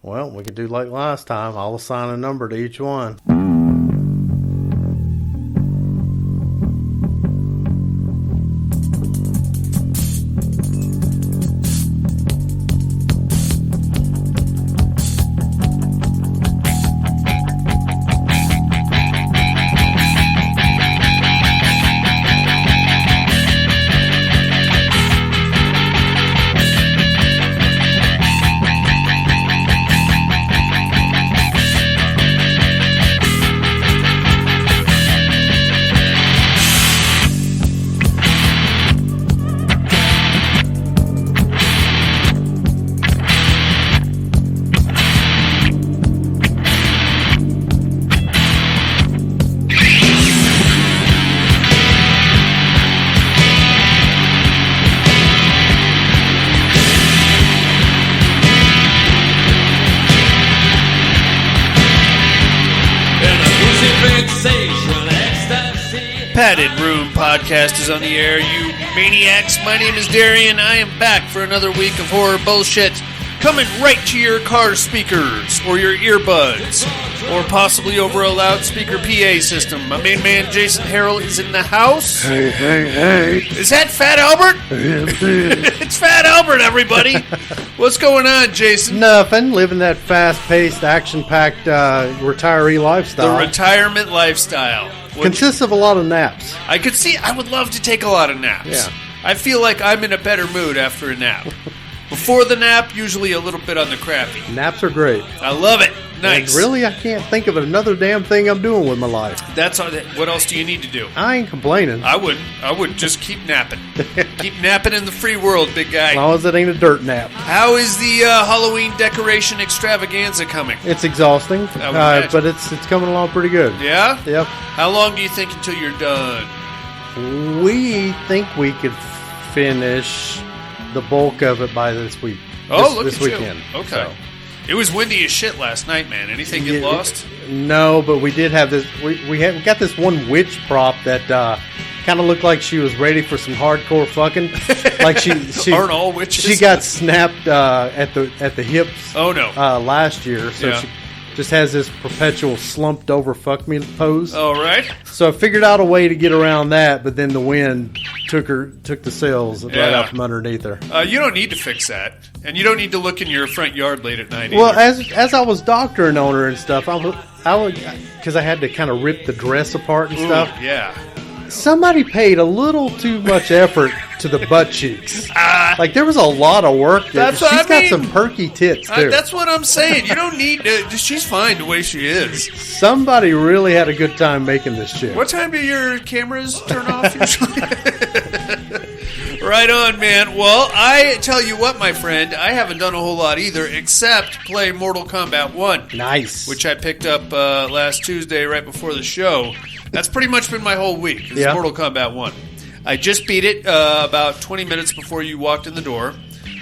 Well, we could do like last time. I'll assign a number to each one. Padded Room Podcast is on the air, you maniacs. My name is Darian. I am back for another week of horror bullshit, coming right to your car speakers, or your earbuds, or possibly over a loudspeaker PA system. My main man, Jason Harrell, is in the house. Hey. Is that Fat Albert? It's Fat Albert, everybody. What's going on, Jason? Nothing. Living that fast-paced, action-packed retiree lifestyle. The retirement lifestyle. Consists of a lot of naps. I would love to take a lot of naps. Yeah. I feel like I'm in a better mood after a nap. Before the nap, usually a little bit on the crappy. Naps are great. I love it. Nice. And really, I can't think of another damn thing I'm doing with my life. What else do you need to do? I ain't complaining. I would just keep napping. Keep napping in the free world, big guy. As long as it ain't a dirt nap. How is the Halloween decoration extravaganza coming? It's exhausting, but it's coming along pretty good. Yeah? Yep. How long do you think until you're done? We think we could finish the bulk of it by this week. This weekend. Okay. So. It was windy as shit last night, man. Anything get lost? No, but we did have this. We got this one witch prop that kind of looked like she was ready for some hardcore fucking. Like she aren't all witches? She got snapped at the hips. Oh no! Last year, so she just has this perpetual slumped over fuck me pose. All right. So I figured out a way to get around that, but then the wind took the sails right out from underneath her. You don't need to fix that, and you don't need to look in your front yard late at night. Well, as I was doctoring on her and stuff, I would because I had to kind of rip the dress apart and stuff. Yeah. Somebody paid a little too much effort to the butt cheeks. Like there was a lot of work there. She's got some perky tits too. That's what I'm saying. You don't need to. She's fine the way she is. Somebody really had a good time making this chick. What time do your cameras turn off usually? Right on, man. Well, I tell you what, my friend, I haven't done a whole lot either, except play Mortal Kombat 1. Nice. Which I picked up last Tuesday right before the show. That's pretty much been my whole week. It's Mortal Kombat 1. I just beat it about 20 minutes before you walked in the door.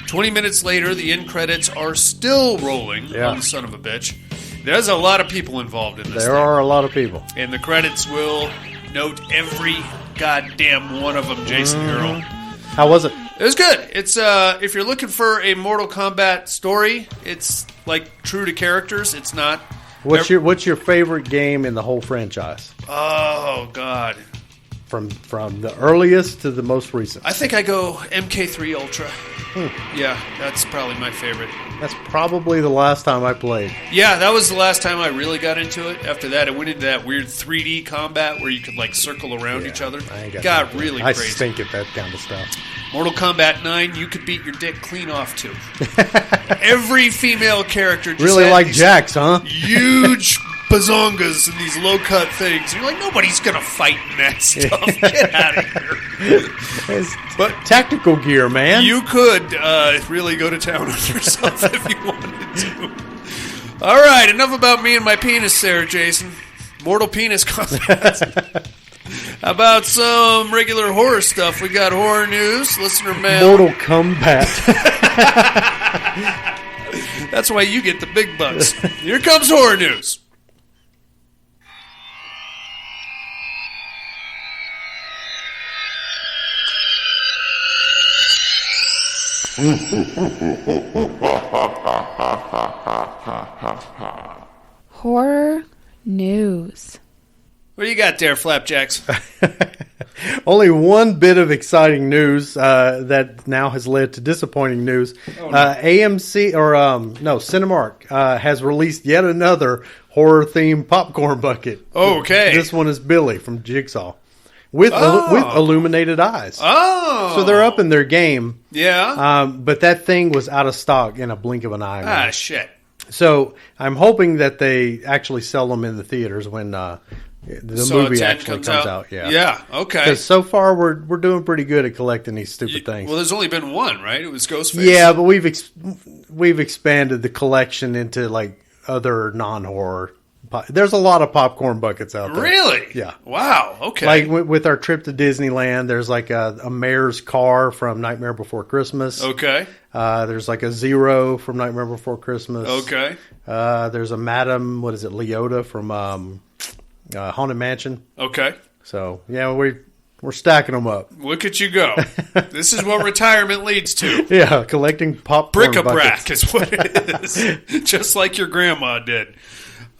20 minutes later, the end credits are still rolling on the son of a bitch. There's a lot of people involved in this There are a lot of people. And the credits will note every goddamn one of them, Jason Harrell. How was it? It was good. It's if you're looking for a Mortal Kombat story, it's like true to characters. It's not. What's your favorite game in the whole franchise? Oh God. From the earliest to the most recent. I think I go MK3 Ultra. Yeah, that's probably my favorite. That's probably the last time I played. Yeah, that was the last time I really got into it. After that, I went into that weird 3D combat where you could like circle around each other. Got really crazy. I stink at that kind of stuff. Mortal Kombat 9, you could beat your dick clean off to. Every female character just really like Jax, huh? Huge bazongas and these low-cut things. You're like, nobody's going to fight in that stuff. Get out of here. But tactical gear, man. You could really go to town on yourself if you wanted to. All right, enough about me and my penis there, Jason. Mortal penis combat. How about some regular horror stuff? We got horror news, listener mail. Mortal Kombat. That's why you get the big bucks. Here comes horror news. Horror news. What do you got there, Flapjacks? Only one bit of exciting news that now has led to disappointing news. Oh, no. Cinemark has released yet another horror-themed popcorn bucket. Okay. This one is Billy from Jigsaw with illuminated eyes. Oh. So they're up in their game. Yeah. But that thing was out of stock in a blink of an eye. Man. Shit. So I'm hoping that they actually sell them in the theaters when the movie actually comes out. Yeah. Yeah. Okay. Because so far we're doing pretty good at collecting these stupid things. Well, there's only been one, right? It was Ghostface. Yeah, but we've expanded the collection into like other non-horror. There's a lot of popcorn buckets out there. Really? Yeah. Wow. Okay. Like with our trip to Disneyland, there's like a mayor's car from Nightmare Before Christmas. Okay. There's like a Zero from Nightmare Before Christmas. Okay. There's a Madame, Leota from Haunted Mansion. Okay. So yeah, we're stacking them up. Look at you go. This is what retirement leads to. Yeah, collecting popcorn Bric-a-brac buckets. is what it is. Just like your grandma did.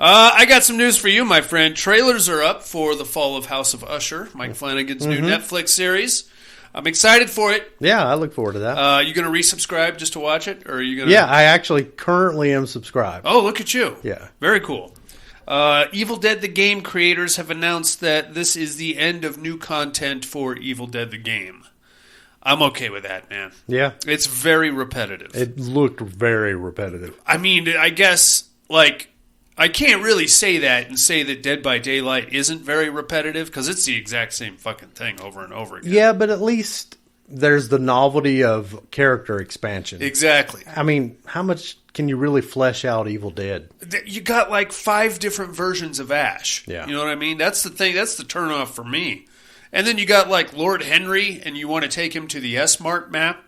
I got some news for you, my friend. Trailers are up for the fall of House of Usher, Mike Flanagan's new Netflix series. I'm excited for it. Yeah, I look forward to that. You going to resubscribe just to watch it? Or are you going to... Yeah, I actually currently am subscribed. Oh, look at you. Yeah. Very cool. Evil Dead the Game creators have announced that this is the end of new content for Evil Dead the Game. I'm okay with that, man. Yeah. It's very repetitive. It looked very repetitive. I mean, I guess, like... I can't really say that and say that Dead by Daylight isn't very repetitive because it's the exact same fucking thing over and over again. Yeah, but at least there's the novelty of character expansion. Exactly. I mean, how much can you really flesh out Evil Dead? You got like 5 different versions of Ash. Yeah. You know what I mean? That's the thing. That's the turnoff for me. And then you got like Lord Henry and you want to take him to the S-Mart map.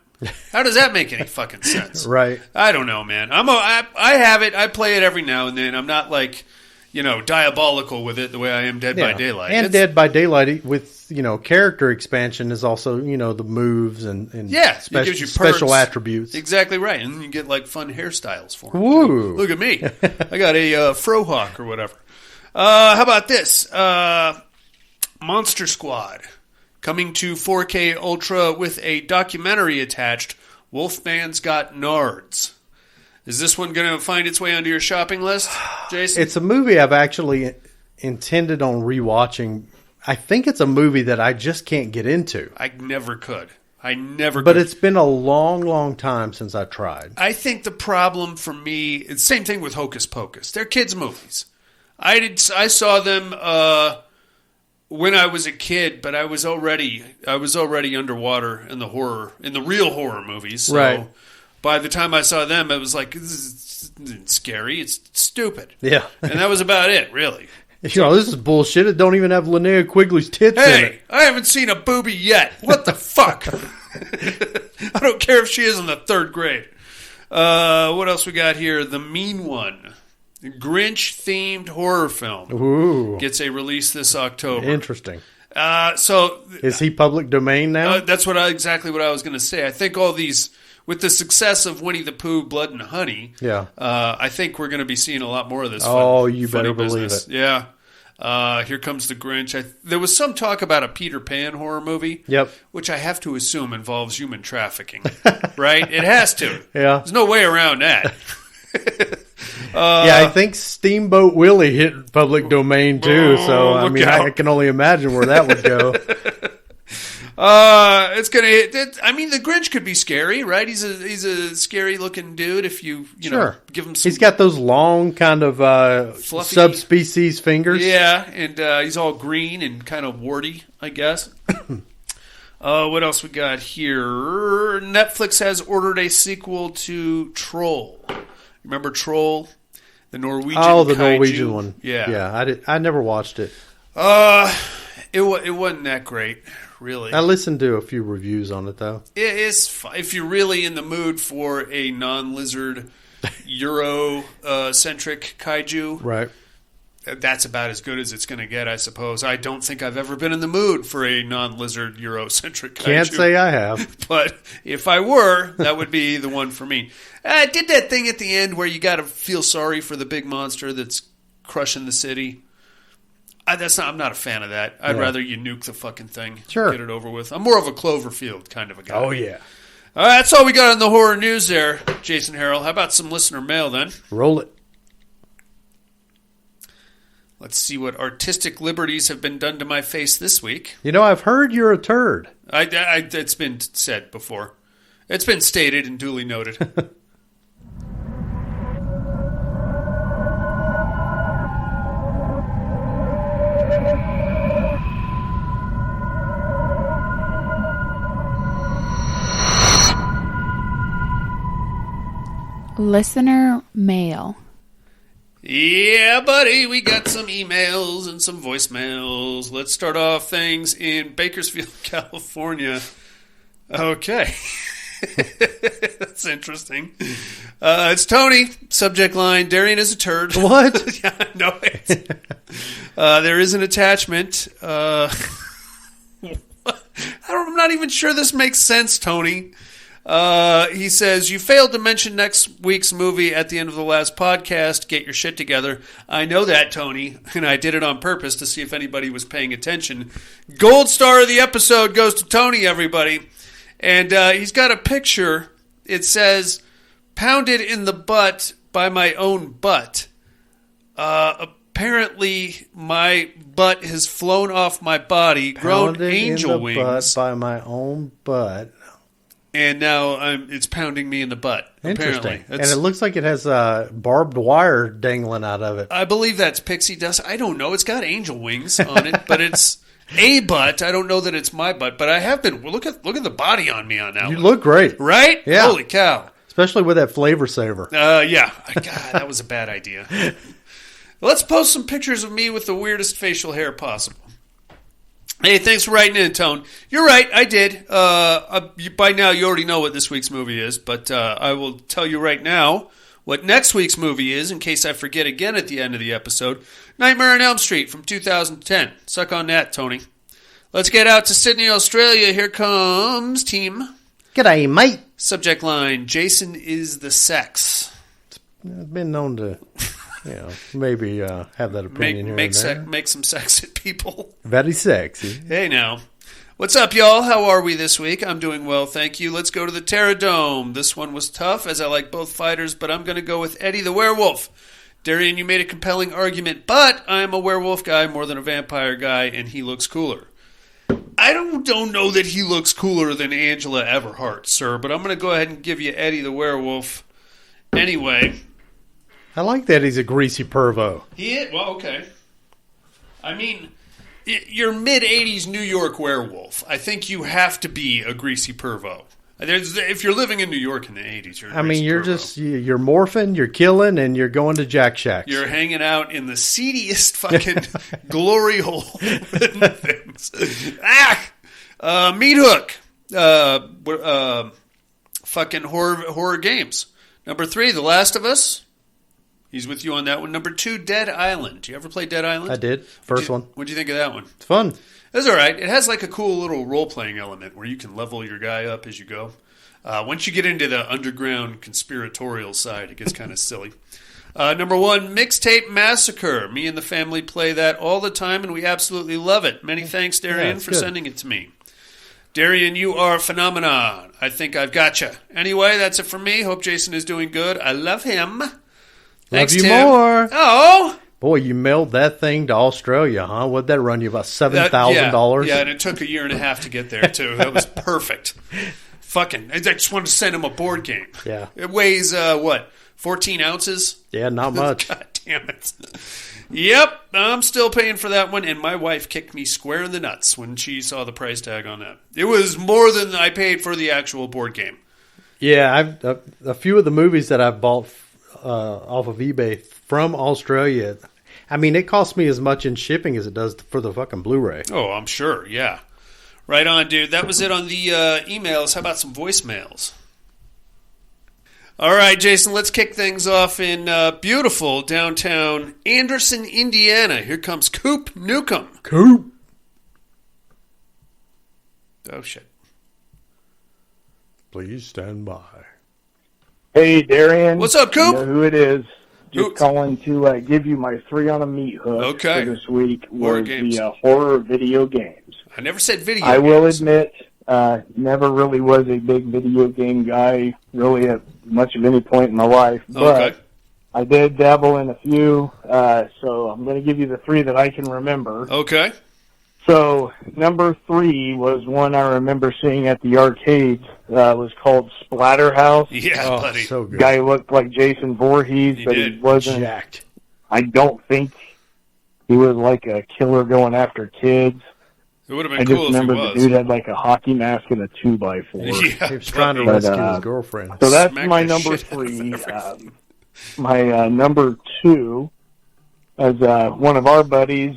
How does that make any fucking sense? Right. I don't know, man. I have it. I play it every now and then. I'm not like, diabolical with it the way I am Dead by Daylight. And Dead by Daylight with, character expansion is also, the moves and it gives you special perks. Attributes. Exactly right. And then you get like fun hairstyles for them. Woo. Look at me. I got a frohawk or whatever. How about this? Monster Squad. Coming to 4K Ultra with a documentary attached, Wolfman's Got Nards. Is this one going to find its way onto your shopping list, Jason? It's a movie I've actually intended on rewatching. I think it's a movie that I just can't get into. I never could. But it's been a long, long time since I tried. I think the problem for me, it's the same thing with Hocus Pocus. They're kids' movies. I saw them... when I was a kid, but I was already underwater in the real horror movies. So right. By the time I saw them, it was like, this isn't scary. It's stupid. Yeah. And that was about it, really. This is bullshit. It don't even have Linnea Quigley's tits in it. Hey, I haven't seen a boobie yet. What the fuck? I don't care if she is in the 3rd grade. What else we got here? The Mean One. Grinch-themed horror film. Ooh. Gets a release this October. Interesting. Is he public domain now? That's exactly what I was going to say. I think all these, with the success of Winnie the Pooh, Blood and Honey, I think we're going to be seeing a lot more of this. You better believe it. Yeah. Here comes the Grinch. There was some talk about a Peter Pan horror movie. Yep. Which I have to assume involves human trafficking. Right? It has to. Yeah. There's no way around that. I think Steamboat Willie hit public domain too, so I can only imagine where that would go. It's gonna hit. The Grinch could be scary, right? He's a scary looking dude if you give him some. He's got those long kind of fluffy subspecies fingers. Yeah, and he's all green and kind of warty, I guess. What else we got here? Netflix has ordered a sequel to Troll. Remember Troll? The Norwegian the kaiju? Norwegian one. Yeah. I never watched it. It wasn't that great, really. I listened to a few reviews on it, though. It is, if you're really in the mood for a non-lizard, Euro-centric kaiju. Right. that's about as good as it's going to get, I suppose. I don't think I've ever been in the mood for a non-lizard Eurocentric kaiju. Can't say I have. But if I were, that would be the one for me. I did that thing at the end where you got to feel sorry for the big monster that's crushing the city. I'm not a fan of that. I'd rather you nuke the fucking thing. Sure. Get it over with. I'm more of a Cloverfield kind of a guy. Oh, yeah. All right, that's all we got on the horror news there, Jason Harrell. How about some listener mail then? Roll it. Let's see what artistic liberties have been done to my face this week. You know, I've heard you're a turd. It's been said before. It's been stated and duly noted. Listener mail. Yeah, buddy, we got some emails and some voicemails. Let's start off things in Bakersfield, California. Okay. That's interesting. It's Tony. Subject line, Darian is a turd. What? Yeah, no, there is an attachment. I'm not even sure this makes sense, Tony. He says, you failed to mention next week's movie at the end of the last podcast. Get your shit together. I know that, Tony, and I did it on purpose to see if anybody was paying attention. Gold star of the episode goes to Tony, everybody. And he's got a picture. It says, pounded in the butt by my own butt. Apparently, my butt has flown off my body, grown angel wings. Butt by my own butt. And now it's pounding me in the butt. Interesting. And it looks like it has barbed wire dangling out of it. I believe that's pixie dust. I don't know. It's got angel wings on it, but it's a butt. I don't know that it's my butt, but I have been. Look at the body on me on that. You look great. Right? Yeah. Holy cow. Especially with that flavor saver. Yeah. God, that was a bad idea. Let's post some pictures of me with the weirdest facial hair possible. Hey, thanks for writing in, Tone. You're right, I did. By now, you already know what this week's movie is, but I will tell you right now what next week's movie is, in case I forget again at the end of the episode. Nightmare on Elm Street from 2010. Suck on that, Tony. Let's get out to Sydney, Australia. Here comes team. G'day, mate. Subject line, Jason is the sex. I've been known to... maybe have that opinion here and there. Make some sex at people. Very sexy. Hey, now. What's up, y'all? How are we this week? I'm doing well, thank you. Let's go to the Terror Dome. This one was tough, as I like both fighters, but I'm going to go with Eddie the Werewolf. Darian, you made a compelling argument, but I'm a werewolf guy more than a vampire guy, and he looks cooler. I don't know that he looks cooler than Angela Everhart, sir, but I'm going to go ahead and give you Eddie the Werewolf. Anyway... I like that he's a greasy pervo. He is? Well, okay. I mean, you're mid-'80s New York werewolf. I think you have to be a greasy pervo. If you're living in New York in the 80s, you're a greasy pervo. You're morphing, you're killing, and you're going to Jack Shacks. You're hanging out in the seediest fucking glory hole things. Meat Hook. Fucking horror games. Number 3, The Last of Us. He's with you on that one. Number 2, Dead Island. Do you ever play Dead Island? I did. First one. What'd you think of that one? It's fun. It's all right. It has like a cool little role-playing element where you can level your guy up as you go. Once you get into the underground conspiratorial side, it gets kind of silly. Number 1, Mixtape Massacre. Me and the family play that all the time, and we absolutely love it. Many thanks, Darian, for sending it to me. Darian, you are a phenomenon. I think I've gotcha. Anyway, that's it for me. Hope Jason is doing good. I love him. Thanks, love you Tim. more. Oh! Boy, you mailed that thing to Australia, huh? What'd that run you, about $7,000? Yeah, and it took a year and a half to get there, too. That was perfect. Fucking, I just wanted to send him a board game. Yeah. It weighs, 14 ounces? Yeah, not much. God damn it. Yep, I'm still paying for that one, and my wife kicked me square in the nuts when she saw the price tag on that. It was more than I paid for the actual board game. Yeah, a few of the movies that I've bought off of eBay from Australia, I mean, it costs me as much in shipping as it does for the fucking Blu-ray. Oh, I'm sure, yeah. Right on, dude. That was it on the emails. How about some voicemails? All right, Jason, let's kick things off in beautiful downtown Anderson, Indiana. Here comes Coop Newcomb. Coop. Oh, shit. Please stand by. Hey, Darian. What's up, Coop? You know who it is. Just Coop. calling to give you my 3 on a meat hook Okay. for this week Horror was games. the horror video games. I never said video I will games. admit, never really was a big video game guy, really at much of any point in my life. But Okay. I did dabble in a few, so I'm going to give you the 3 that I can remember. Okay. So, number 3 was one I remember seeing at the arcades. It was called Splatterhouse. Yeah, Oh, buddy. so good. Guy looked like Jason Voorhees, He but did. he wasn't. Jacked. I don't think he was like a killer going after kids. It would have I been just cool if he remember the was. dude had like a hockey mask and a 2x4. Yeah, He was trying to buddy. But, rescue his girlfriend. So that's Smack my the number shit out of 3. everything. My number 2 is one of our buddies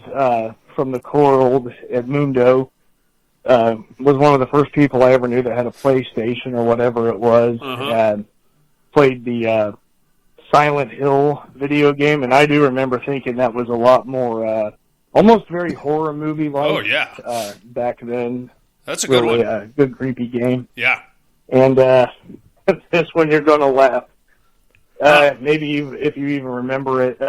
from the core old Edmundo. Was one of the first people I ever knew that had a PlayStation or whatever it was, Uh-huh. and played the Silent Hill video game, and I do remember thinking that was a lot more, almost very horror movie-like. Oh, yeah. Back then. That's a good Really one. a good creepy game. Yeah. And this one you're going to laugh. Maybe if you even remember it,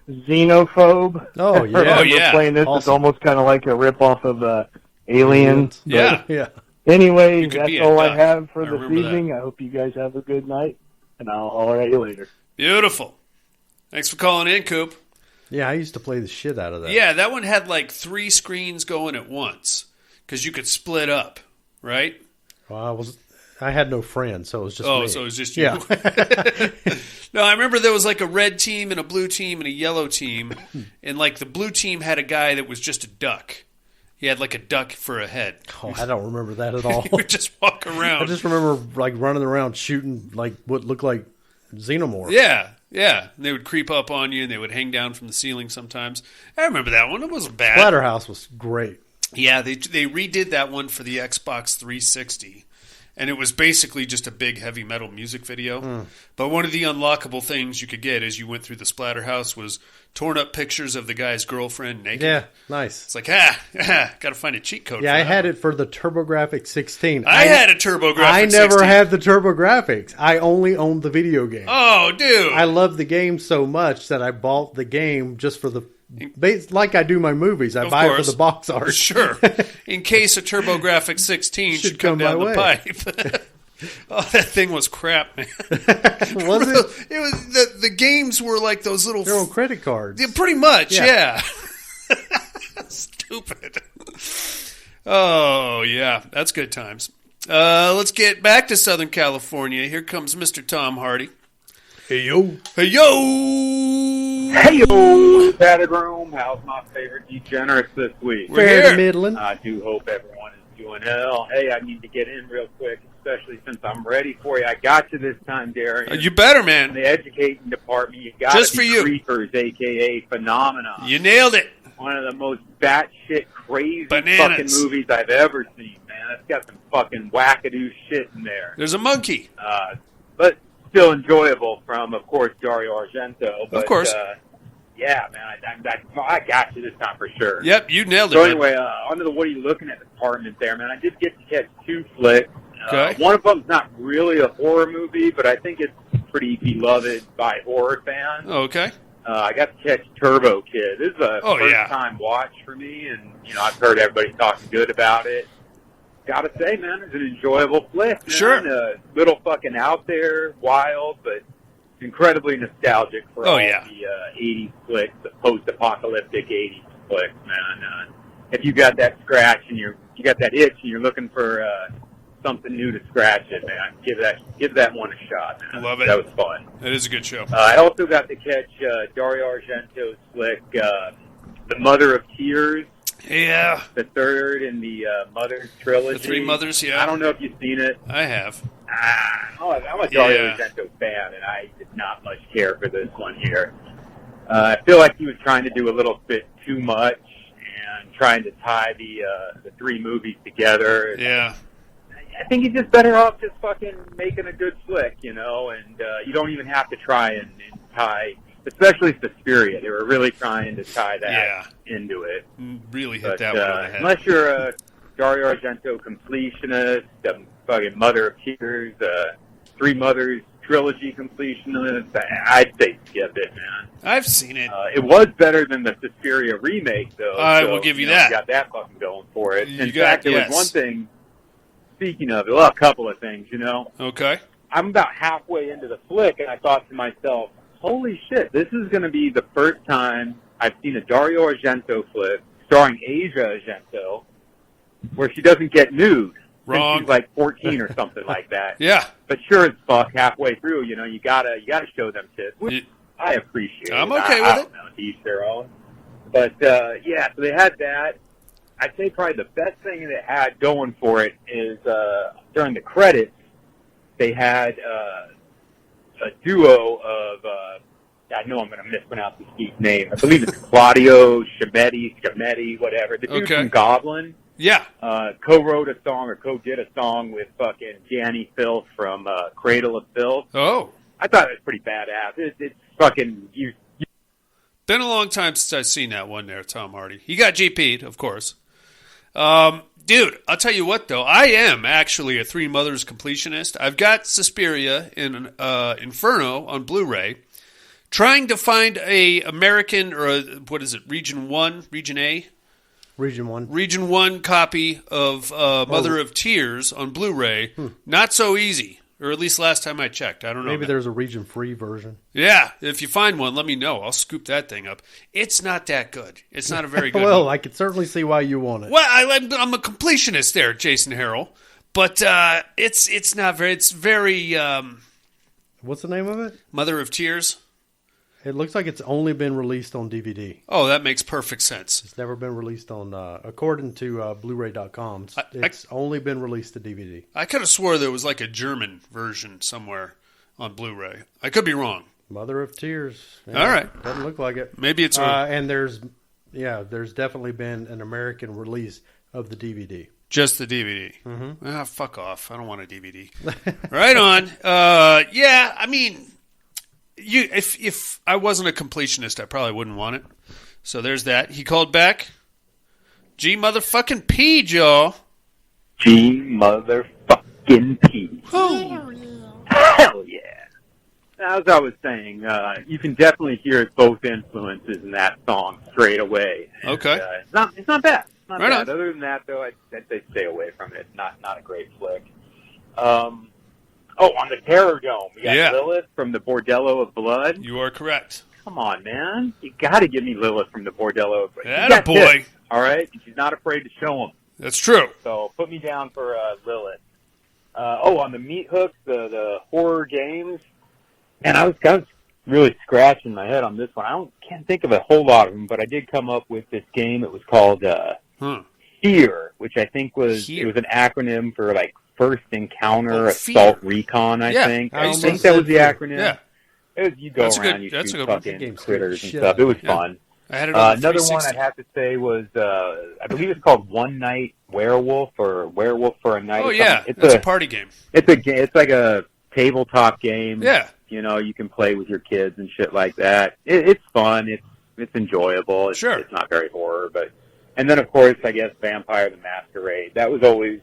Xenophobe. Oh, yeah. I remember Oh, yeah. playing this. It's Awesome. almost kind of like a rip-off of Aliens. Yeah. Yeah. Anyway, You could that's be a all I duck. have for I this remember that. evening. I hope you guys have a good night, and I'll holler at you later. Beautiful. Thanks for calling in, Coop. Yeah, I used to play the shit out of that. Yeah, that one had like 3 screens going at once because you could split up, right? Well, I had no friends, so it was just Oh, me. so it was just you. Yeah. No, I remember there was like a red team and a blue team and a yellow team, and like the blue team had a guy that was just a duck. He had like a duck for a head. Oh, I don't remember that at all. He would just walk around. I just remember like running around shooting like what looked like xenomorph. Yeah, yeah. And they would creep up on you, and they would hang down from the ceiling sometimes. I remember that one. It wasn't bad. Splatterhouse was great. Yeah, they redid that one for the Xbox 360, and it was basically just a big heavy metal music video. But one of the unlockable things you could get as you went through the Splatterhouse was torn up pictures of the guy's girlfriend naked. Yeah, nice. It's like, got to find a cheat code. Yeah, for I that. had it for the TurboGrafx 16. I had a TurboGrafx. I never 16. had the TurboGrafx. I only owned the video game. Oh, dude. I loved the game so much that I bought the game just for the like I do my movies. I Of buy it course. for the box art. Sure. In case a TurboGrafx 16 should come come down my the way. pipe. Oh, that thing was crap, man. Was it? It was the games were like those little They're on credit cards. Yeah, pretty much, Yeah. yeah. Stupid. Oh, yeah. That's good times. Let's get back to Southern California. Here comes Mr. Tom Hardy. Hey, yo. Hey, yo! Hey yo, Padded Room. How's my favorite degenerates this week? We're Fair here. to middling. I do hope everyone is doing well. Hey, I need to get in real quick, especially since I'm ready for you. I got you this time, Darian. You better, In man. the educating department, you got Just for you. Creepers, a.k.a. Phenomenon. You nailed it. One of the most batshit crazy Bananas. fucking movies I've ever seen, man. It's got some fucking wackadoo shit in there. There's a monkey. But still enjoyable from, of course, Dario Argento. But, Of course. Yeah, man, I got you this time for sure. Yep, you nailed it, So man. anyway, onto the what are you looking at department there, man. I did get to catch 2 flicks. Okay. One of them's not really a horror movie, but I think it's pretty beloved by horror fans. Okay. I got to catch Turbo Kid. This is a Oh, yeah. first-time watch for me, and I've heard everybody talking good about it. Gotta say, man, it's an enjoyable flick. Man. Sure. Little fucking out there, wild, but incredibly nostalgic for Oh, all yeah. the 80s flicks, the post-apocalyptic 80s flicks, man. If you got that scratch and you got that itch and you're looking for something new to scratch it, man, give that one a shot, man. Love it. That was fun. That is a good show. I also got to catch Dario Argento's flick, The Mother of Tears, Yeah. the third in the Mother trilogy. The Three Mothers, yeah. I don't know if you've seen it. I have. I'm a Dario Yeah. Argento fan, and I did not much care for this one here. I feel like he was trying to do a little bit too much and trying to tie the 3 movies together. Yeah. I think he's just better off just fucking making a good flick, you know, and you don't even have to try and tie, especially Suspiria. They were really trying to tie that into it. Really hit that one on the head. Unless you're a Dario Argento completionist, a fucking Mother of Tears, Three Mothers trilogy completionist, I'd say skip it, man. I've seen it. It was better than the Suspiria remake, though. I will give you that. You got that fucking going for it. In fact, there was one thing, speaking of it, well, a couple of things, you know. Okay. I'm about halfway into the flick, and I thought to myself, holy shit, this is going to be the first time I've seen a Dario Argento flick starring Asia Argento where she doesn't get nude. Wrong. She's like 14 or something like that. Yeah. But sure as fuck, halfway through, you know, you gotta show them tits, which I appreciate. I'm okay with I it. don't know, to each their own. But, yeah, so they had that. I'd say probably the best thing that had going for it is, during the credits, they had, a duo of, I know I'm going to mispronounce this geek's name. I believe it's Claudio Scimetti, whatever. The dude from Goblin. Yeah. Co-wrote a song or co-did a song with fucking Gianni Filth from Cradle of Filth. Oh. I thought it was pretty badass. It's fucking... Been a long time since I've seen that one there, Tom Hardy. He got GP'd, of course. Dude, I'll tell you what, though. I am actually a Three Mothers completionist. I've got Suspiria in Inferno on Blu-ray. Trying to find a American, or what is it, Region 1, Region A? Region 1. Region 1 copy of Mother of Tears on Blu-ray. Not so easy, or at least last time I checked. I don't know. Maybe there's a region-free version. Yeah, if you find one, let me know. I'll scoop that thing up. It's not that good. It's not a very good Well, one. I could certainly see why you want it. Well, I'm a completionist there, Jason Harrell. But it's not very... It's very... What's the name of it? Mother of Tears. It looks like it's only been released on DVD. Oh, that makes perfect sense. It's never been released on, according to Blu-ray.com, it's only been released to DVD. I could have swore there was like a German version somewhere on Blu-ray. I could be wrong. Mother of Tears. Yeah, all right. Doesn't look like it. Maybe it's... and there's definitely been an American release of the DVD. Just the DVD. Mm-hmm. Ah, fuck off. I don't want a DVD. Right on. Yeah, I mean... If I wasn't a completionist, I probably wouldn't want it. So there's that. He called back. G motherfucking P, y'all. G motherfucking P. Oh. Hell yeah. As I was saying, you can definitely hear both influences in that song straight away. Okay. And, it's not bad. It's not right bad. on. Other than that, though, I'd say stay away from it. Not a great flick. On the Terror Dome, we got Lilith from the Bordello of Blood. You are correct. Come on, man. You got to give me Lilith from the Bordello of Blood. That boy. Tips, all right? And she's not afraid to show them. That's true. So put me down for Lilith. On the Meat Hooks, the horror games, and I was really scratching my head on this one. Can't think of a whole lot of them, but I did come up with this game. It was called FEAR, which I think was an acronym for like First Encounter Assault Recon. I think that was the acronym. Yeah, it was, you go around, you shoot fucking critters and stuff. It was fun. I had it on another one I'd have to say was I believe it's called One Night Werewolf or Werewolf for a Night. Oh yeah, it's a party game. It's like a tabletop game. Yeah, you know, you can play with your kids and shit like that. It's fun. It's enjoyable. It's not very horror, and then of course I guess Vampire the Masquerade. That was always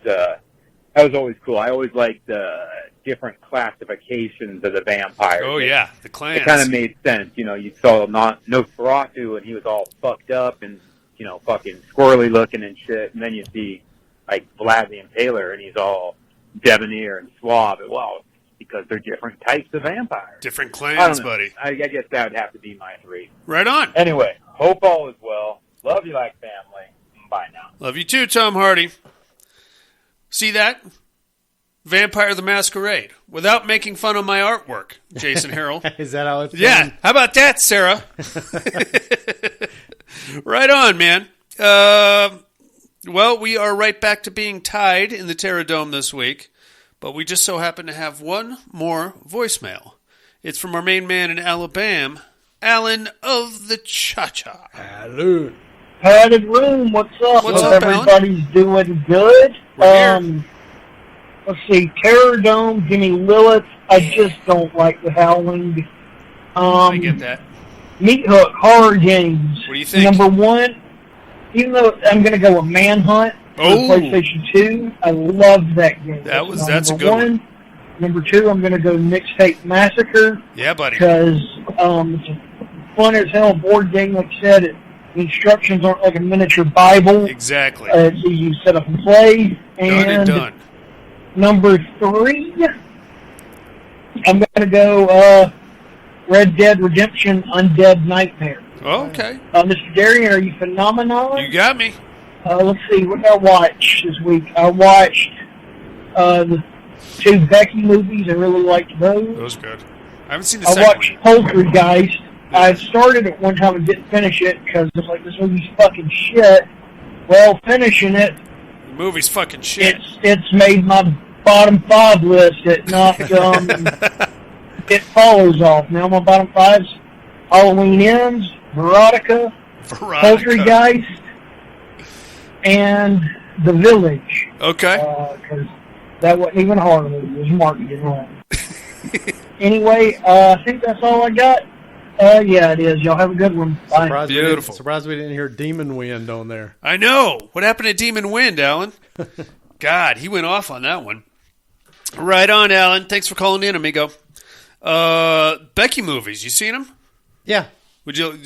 cool. I always liked the different classifications of the vampires. Oh yeah, the clans. It kind of made sense. You know, you saw Nosferatu and he was all fucked up and, you know, fucking squirrely looking and shit. And then you see like Vlad the Impaler and he's all debonair and suave. Well, because they're different types of vampires. Different clans, buddy. I guess that would have to be my three. Right on. Anyway, hope all is well. Love you like family. Bye now. Love you too, Tom Hardy. See that? Vampire the Masquerade. Without making fun of my artwork, Jason Harrell. Is that how it's done? Yeah. How about that, Sarah? Right on, man. Well, we are right back to being tied in the Terror Dome this week, but we just so happen to have one more voicemail. It's from our main man in Alabama, Alan of the Cha-Cha. Hello. Padded room, what's up? What's Hope up, everybody's doing good. We're here. let's see, Terror Dome, Jimmy Lilith. I just don't like the Howling. I get that. Meat Hook, horror games. What do you think? Number one, even though I'm going to go with Manhunt for Oh. PlayStation 2, I loved that game. That's a number good one. Number two, I'm going to go Mixtape Massacre Yeah, buddy. because it's a fun as hell board game. Like I said, the instructions aren't like a miniature Bible. Exactly. You set up and play. Done and done. Number three, I'm going to go Red Dead Redemption Undead Nightmare. Oh, okay. Mr. Darian, are you phenomenal? You got me. Let's see, what did I watch this week? I watched the two Becky movies. I really liked those. That was good. I haven't seen the I second watched one. Poltergeist. I started it one time and didn't finish it because it's like, this movie's fucking shit. Well, finishing it, The movie's fucking shit. it's made my bottom five list. It knocked It Follows off. Now my bottom five's Halloween Ends, Veronica, Poltergeist, and The Village. Okay. Because that wasn't even a horror movie. It was marketed wrong. Anyway, I think that's all I got. Yeah, it is. Y'all have a good one. Bye. Beautiful. Surprised we didn't hear Demon Wind on there. I know. What happened to Demon Wind, Alan? God, he went off on that one. Right on, Alan. Thanks for calling in, amigo. Becky movies. You seen them? Yeah. Did you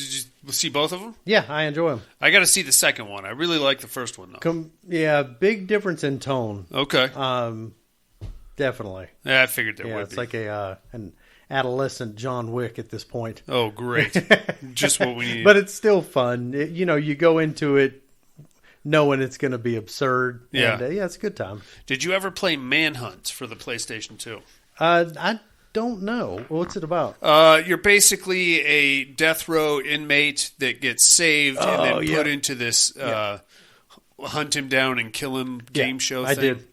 see both of them? Yeah, I enjoy them. I got to see the second one. I really like the first one, though. Yeah, big difference in tone. Okay. Definitely. Yeah, I figured there Yeah, would it's be. like an adolescent John Wick at this point. Oh, great. Just what we need. But it's still fun. You go into it knowing it's going to be absurd. Yeah. And, yeah, it's a good time. Did you ever play Manhunt for the PlayStation 2? I don't know. What's it about? You're basically a death row inmate that gets saved and then put into this hunt him down and kill him game show thing. I did.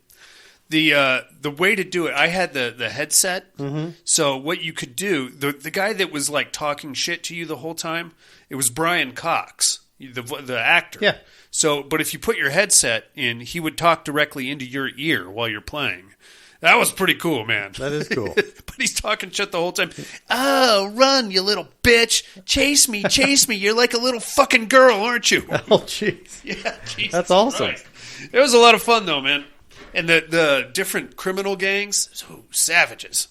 The way to do it, I had the headset. Mm-hmm. So what you could do, the guy that was like talking shit to you the whole time, it was Brian Cox, the actor. Yeah. So, but if you put your headset in, he would talk directly into your ear while you're playing. That was pretty cool, man. That is cool. But he's talking shit the whole time. Oh, run, you little bitch. Chase me, chase me. You're like a little fucking girl, aren't you? Oh, jeez. Yeah, Jesus That's awesome. Christ. It was a lot of fun, though, man. And the different criminal gangs, so savages.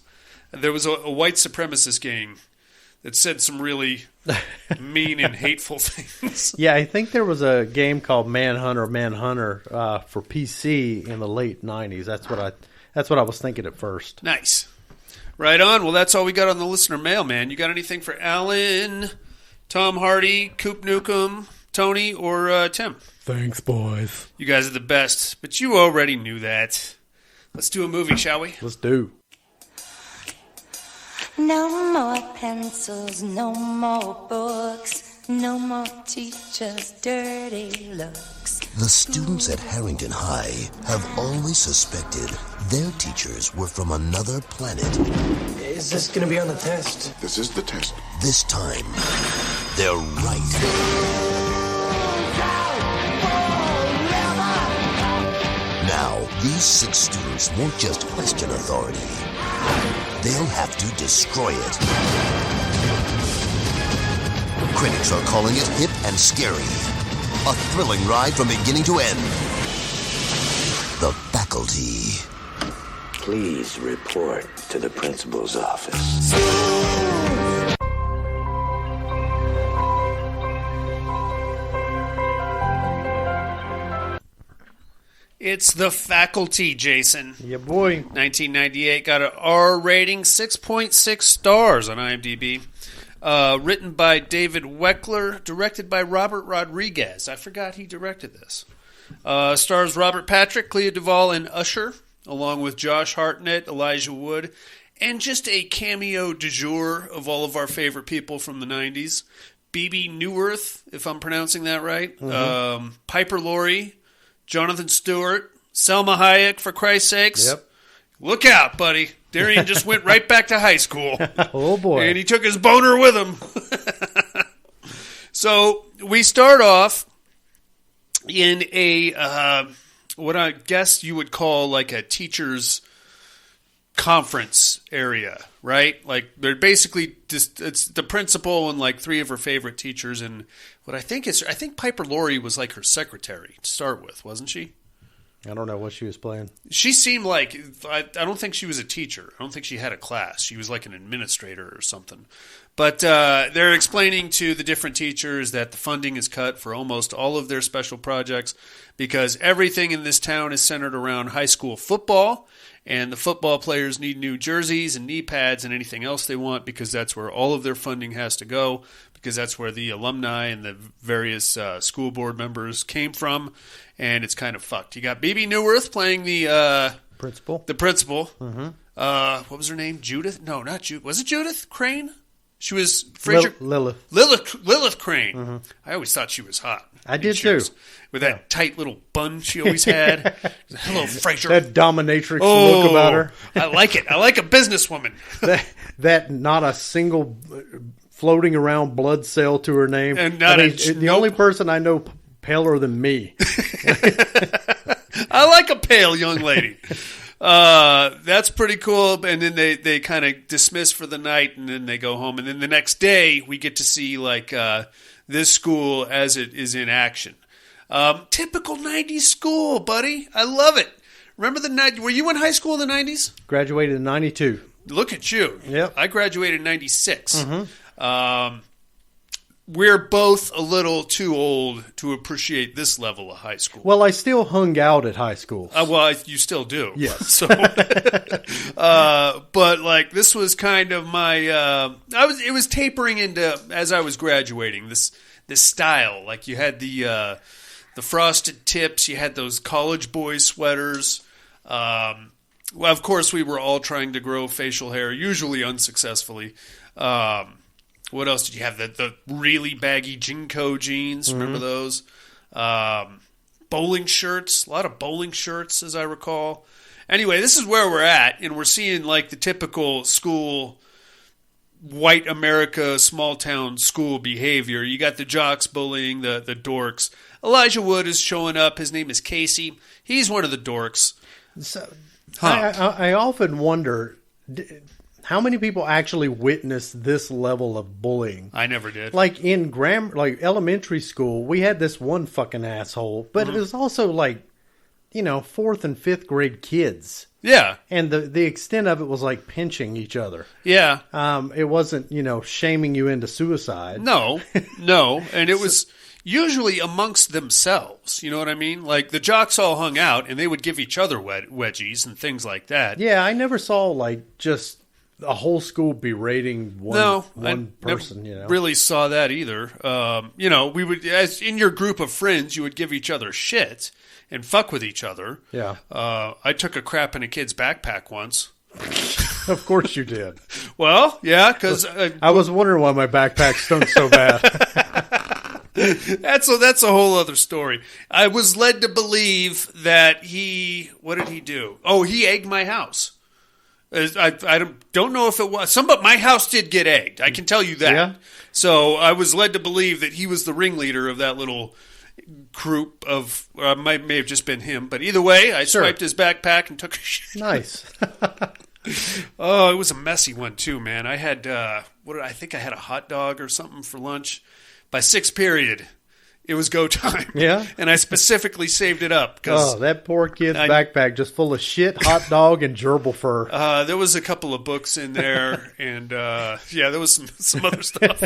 And there was a white supremacist gang that said some really mean and hateful things. Yeah, I think there was a game called Manhunter for PC in the late 90s. That's what I was thinking at first. Nice. Right on. Well, that's all we got on the listener mail, man. You got anything for Alan, Tom Hardy, Coop Nukem, Tony, or Tim? Thanks, boys. You guys are the best, but you already knew that. Let's do a movie, shall we? Let's do. No more pencils, no more books, no more teachers' dirty looks. The students at Harrington High have always suspected their teachers were from another planet. Is this going to be on the test? This is the test. This time, they're right. Now, these 6 students won't just question authority. They'll have to destroy it. Critics are calling it hip and scary. A thrilling ride from beginning to end. The Faculty. Please report to the principal's office. It's The Faculty, Jason. Yeah, boy. 1998 got an R rating, 6.6 stars on IMDb. Written by David Weckler, directed by Robert Rodriguez. I forgot he directed this. Stars Robert Patrick, Clea Duvall, and Usher, along with Josh Hartnett, Elijah Wood, and just a cameo du jour of all of our favorite people from the 90s. Bebe Neuwirth, if I'm pronouncing that right. Mm-hmm. Piper Laurie, Jonathan Stewart, Selma Hayek, for Christ's sakes. Yep. Look out, buddy. Darian just went right back to high school. Oh, boy. And he took his boner with him. So we start off in a, what I guess you would call like a teacher's conference area, right? Like they're basically just it's the principal and like 3 of her favorite teachers, and what I think Piper Laurie was like her secretary to start with, wasn't she? I don't know what she was playing. She seemed like I don't think she was a teacher. I don't think she had a class. She was like an administrator or something. But they're explaining to the different teachers that the funding is cut for almost all of their special projects because everything in this town is centered around high school football, and the football players need new jerseys and knee pads and anything else they want because that's where all of their funding has to go, because that's where the alumni and the various school board members came from, and it's kind of fucked. You got Bebe Neuwirth playing the principal. The principal. Mm-hmm. What was her name? Judith? No, not Judith. Was it Judith Crane? She was Fraser Lilith Crane. Mm-hmm. I always thought she was hot. I did too. With that tight little bun she always had. Hello, Fraser. That dominatrix look about her. I like it. I like a businesswoman. that not a single floating around blood cell to her name. And not the only person I know paler than me. I like a pale young lady. That's pretty cool. And then they kind of dismiss for the night, and then they go home. And then the next day, we get to see like this school as it is in action. Typical 90s school, buddy. I love it. Remember the night? Were you in high school in the 90s? Graduated in 92. Look at you. Yep. I graduated in 96. Mm-hmm. We're both a little too old to appreciate this level of high school. Well, I still hung out at high school. Well, you still do. Yes. So, but like this was kind of my. It was tapering into as I was graduating. This style, like you had the frosted tips, you had those college boy sweaters. Well, of course, we were all trying to grow facial hair, usually unsuccessfully. What else did you have? The really baggy Jinko jeans. Remember those? Bowling shirts. A lot of bowling shirts, as I recall. Anyway, this is where we're at, and we're seeing like the typical school, white America, small town school behavior. You got the jocks bullying the dorks. Elijah Wood is showing up. His name is Casey. He's one of the dorks. So, I often wonder... How many people actually witnessed this level of bullying? I never did. Like in elementary school, we had this one fucking asshole, but it was also like, 4th and 5th grade kids. Yeah. And the extent of it was like pinching each other. Yeah. It wasn't, shaming you into suicide. No. And it was usually amongst themselves. You know what I mean? Like the jocks all hung out and they would give each other wedgies and things like that. Yeah, I never saw like just a whole school berating one person. Really saw that either. We would, as in your group of friends, you would give each other shit and fuck with each other. Yeah. I took a crap in a kid's backpack once. Of course you did. Well, yeah, because I was wondering why my backpack stunk so bad. That's a whole other story. I was led to believe that what did he do? Oh, he egged my house. I don't know if it was but my house did get egged. I can tell you that. Yeah. So I was led to believe that he was the ringleader of that little group of. May have just been him, but either way, I swiped his backpack and took a shit. Nice. Oh, it was a messy one too, man. I had I think I had a hot dog or something for lunch. By 6th period, it was go time. Yeah. And I specifically saved it up. That poor kid's backpack just full of shit, hot dog, and gerbil fur. There was a couple of books in there, and there was some other stuff.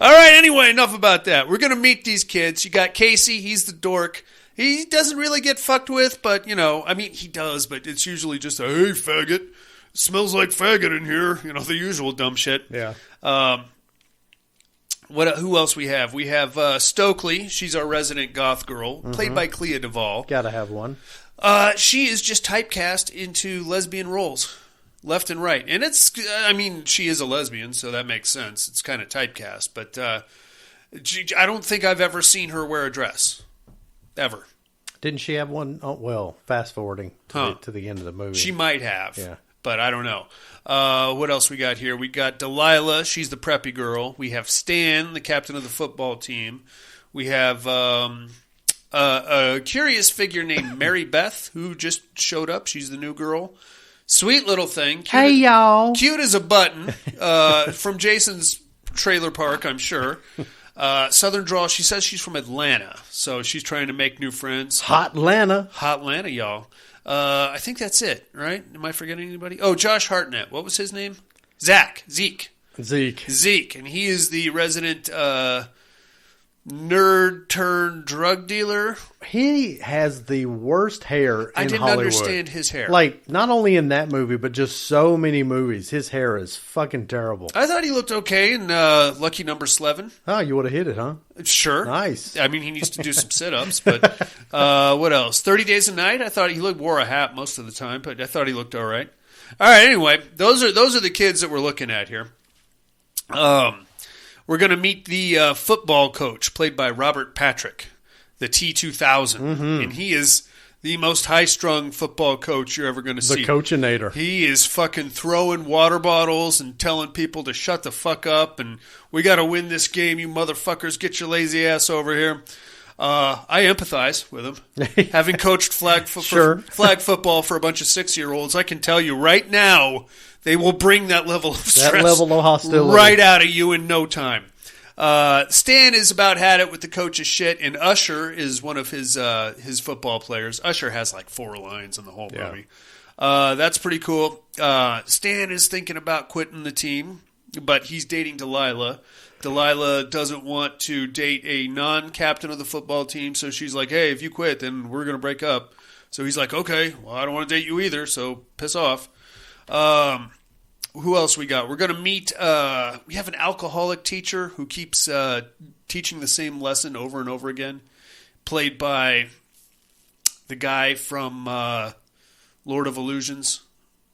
All right, anyway, enough about that. We're going to meet these kids. You got Casey. He's the dork. He doesn't really get fucked with, but, he does, but it's usually just a, hey, faggot. Smells like faggot in here. The usual dumb shit. Yeah. Who else we have? We have Stokely. She's our resident goth girl, played by Clea Duvall. Gotta have one. She is just typecast into lesbian roles, left and right. And she is a lesbian, so that makes sense. It's kind of typecast. But I don't think I've ever seen her wear a dress. Ever. Didn't she have one? Oh, well, fast forwarding to the end of the movie. She might have. Yeah. But I don't know. What else we got here? We got Delilah. She's the preppy girl. We have Stan, the captain of the football team. We have a curious figure named Mary Beth, who just showed up. She's the new girl. Sweet little thing. Cute, Hey, y'all. Cute as a button. From Jason's trailer park, I'm sure. Southern drawl. She says she's from Atlanta, so she's trying to make new friends. Hot Atlanta. Hot Atlanta, y'all. I think that's it, right? Am I forgetting anybody? Oh, Josh Hartnett. What was his name? Zeke. And he is the resident nerd turned drug dealer. He has the worst hair in I didn't Hollywood. understand his hair. Like, not only in that movie, but just so many movies. His hair is fucking terrible. I thought he looked okay in Lucky Number 11. Oh, you would have hit it, huh? Sure. Nice. I mean, he needs to do some sit-ups, but what else? 30 Days a Night? I thought he wore a hat most of the time, but I thought he looked all right. All right, anyway, those are the kids that we're looking at here. We're going to meet the football coach, played by Robert Patrick, the T-2000, and he is the most high-strung football coach you're ever going to see. The Coachinator. He is fucking throwing water bottles and telling people to shut the fuck up, and we got to win this game, you motherfuckers. Get your lazy ass over here. I empathize with him. Having coached flag football for a bunch of 6-year-olds, I can tell you right now, they will bring that level of stress, that level of hostility, right out of you in no time. Stan is about had it with the coach's shit, and Usher is one of his football players. Usher has like 4 lines in the whole movie. That's pretty cool. Stan is thinking about quitting the team, but he's dating Delilah. Delilah doesn't want to date a non-captain of the football team, so she's like, hey, if you quit, then we're going to break up. So he's like, okay, well, I don't want to date you either, so piss off. Who else we got? We're going to meet, we have an alcoholic teacher who keeps teaching the same lesson over and over again, played by the guy from Lord of Illusions.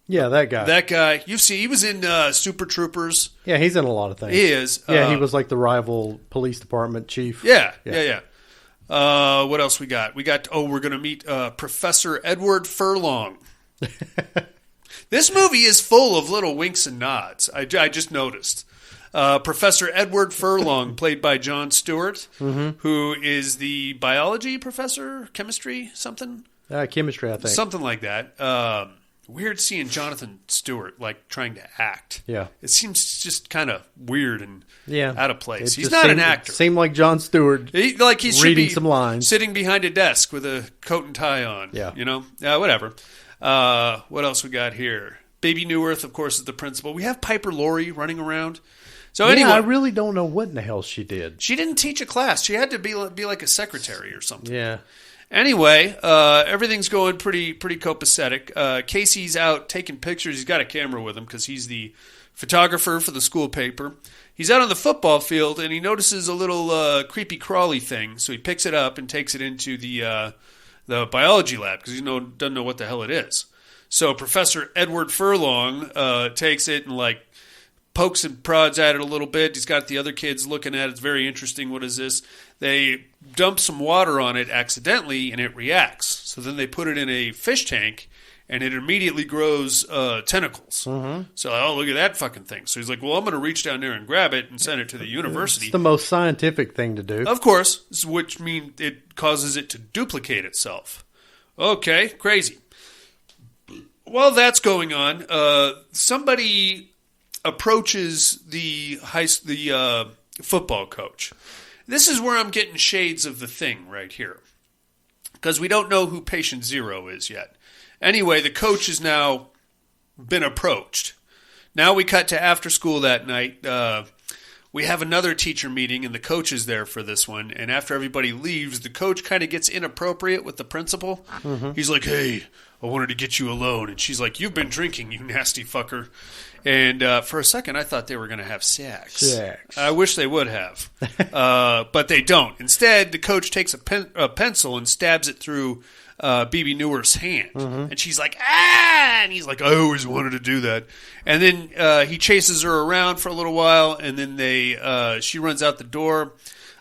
Yeah, that guy. That guy. You see, he was in Super Troopers. Yeah, he's in a lot of things. He is. Yeah, he was like the rival police department chief. Yeah. What else we got? We're going to meet Professor Edward Furlong. This movie is full of little winks and nods. I just noticed. Professor Edward Furlong, played by Jon Stewart, who is the biology professor, chemistry, something? Chemistry, I think. Something like that. Weird seeing Jonathan Stewart like trying to act. Yeah. It seems just kind of weird and out of place. He's not an actor. Seemed like Jon Stewart he's reading some lines. Sitting behind a desk with a coat and tie on. Yeah. You know? Whatever. What else we got here? Baby Newirth, of course, is the principal. We have Piper Laurie running around. So anyway, I really don't know what in the hell she did. She didn't teach a class. She had to be like a secretary or something. Yeah. Anyway, everything's going pretty copacetic. Casey's out taking pictures. He's got a camera with him because he's the photographer for the school paper. He's out on the football field, and he notices a little creepy crawly thing. So he picks it up and takes it into the biology lab because he doesn't know what the hell it is. So Professor Edward Furlong takes it and like pokes and prods at it a little bit. He's got the other kids looking at it. It's very interesting. What is this? They dump some water on it accidentally, and it reacts. So then they put it in a fish tank, and it immediately grows tentacles. So, look at that fucking thing. So he's like, well, I'm going to reach down there and grab it and send it to the university. It's the most scientific thing to do. Of course, which means it causes it to duplicate itself. Okay, crazy. While that's going on, somebody approaches the football coach. This is where I'm getting shades of The Thing right here, because we don't know who patient 0 is yet. Anyway, the coach has now been approached. Now we cut to after school that night. We have another teacher meeting, and the coach is there for this one. And after everybody leaves, the coach kind of gets inappropriate with the principal. He's like, hey, I wanted to get you alone. And she's like, you've been drinking, you nasty fucker. And for a second, I thought they were going to have sex. I wish they would have. But they don't. Instead, the coach takes a pencil and stabs it through BB Newer's hand. And she's like, ah! And he's like, I always wanted to do that. And then he chases her around for a little while, and then she runs out the door.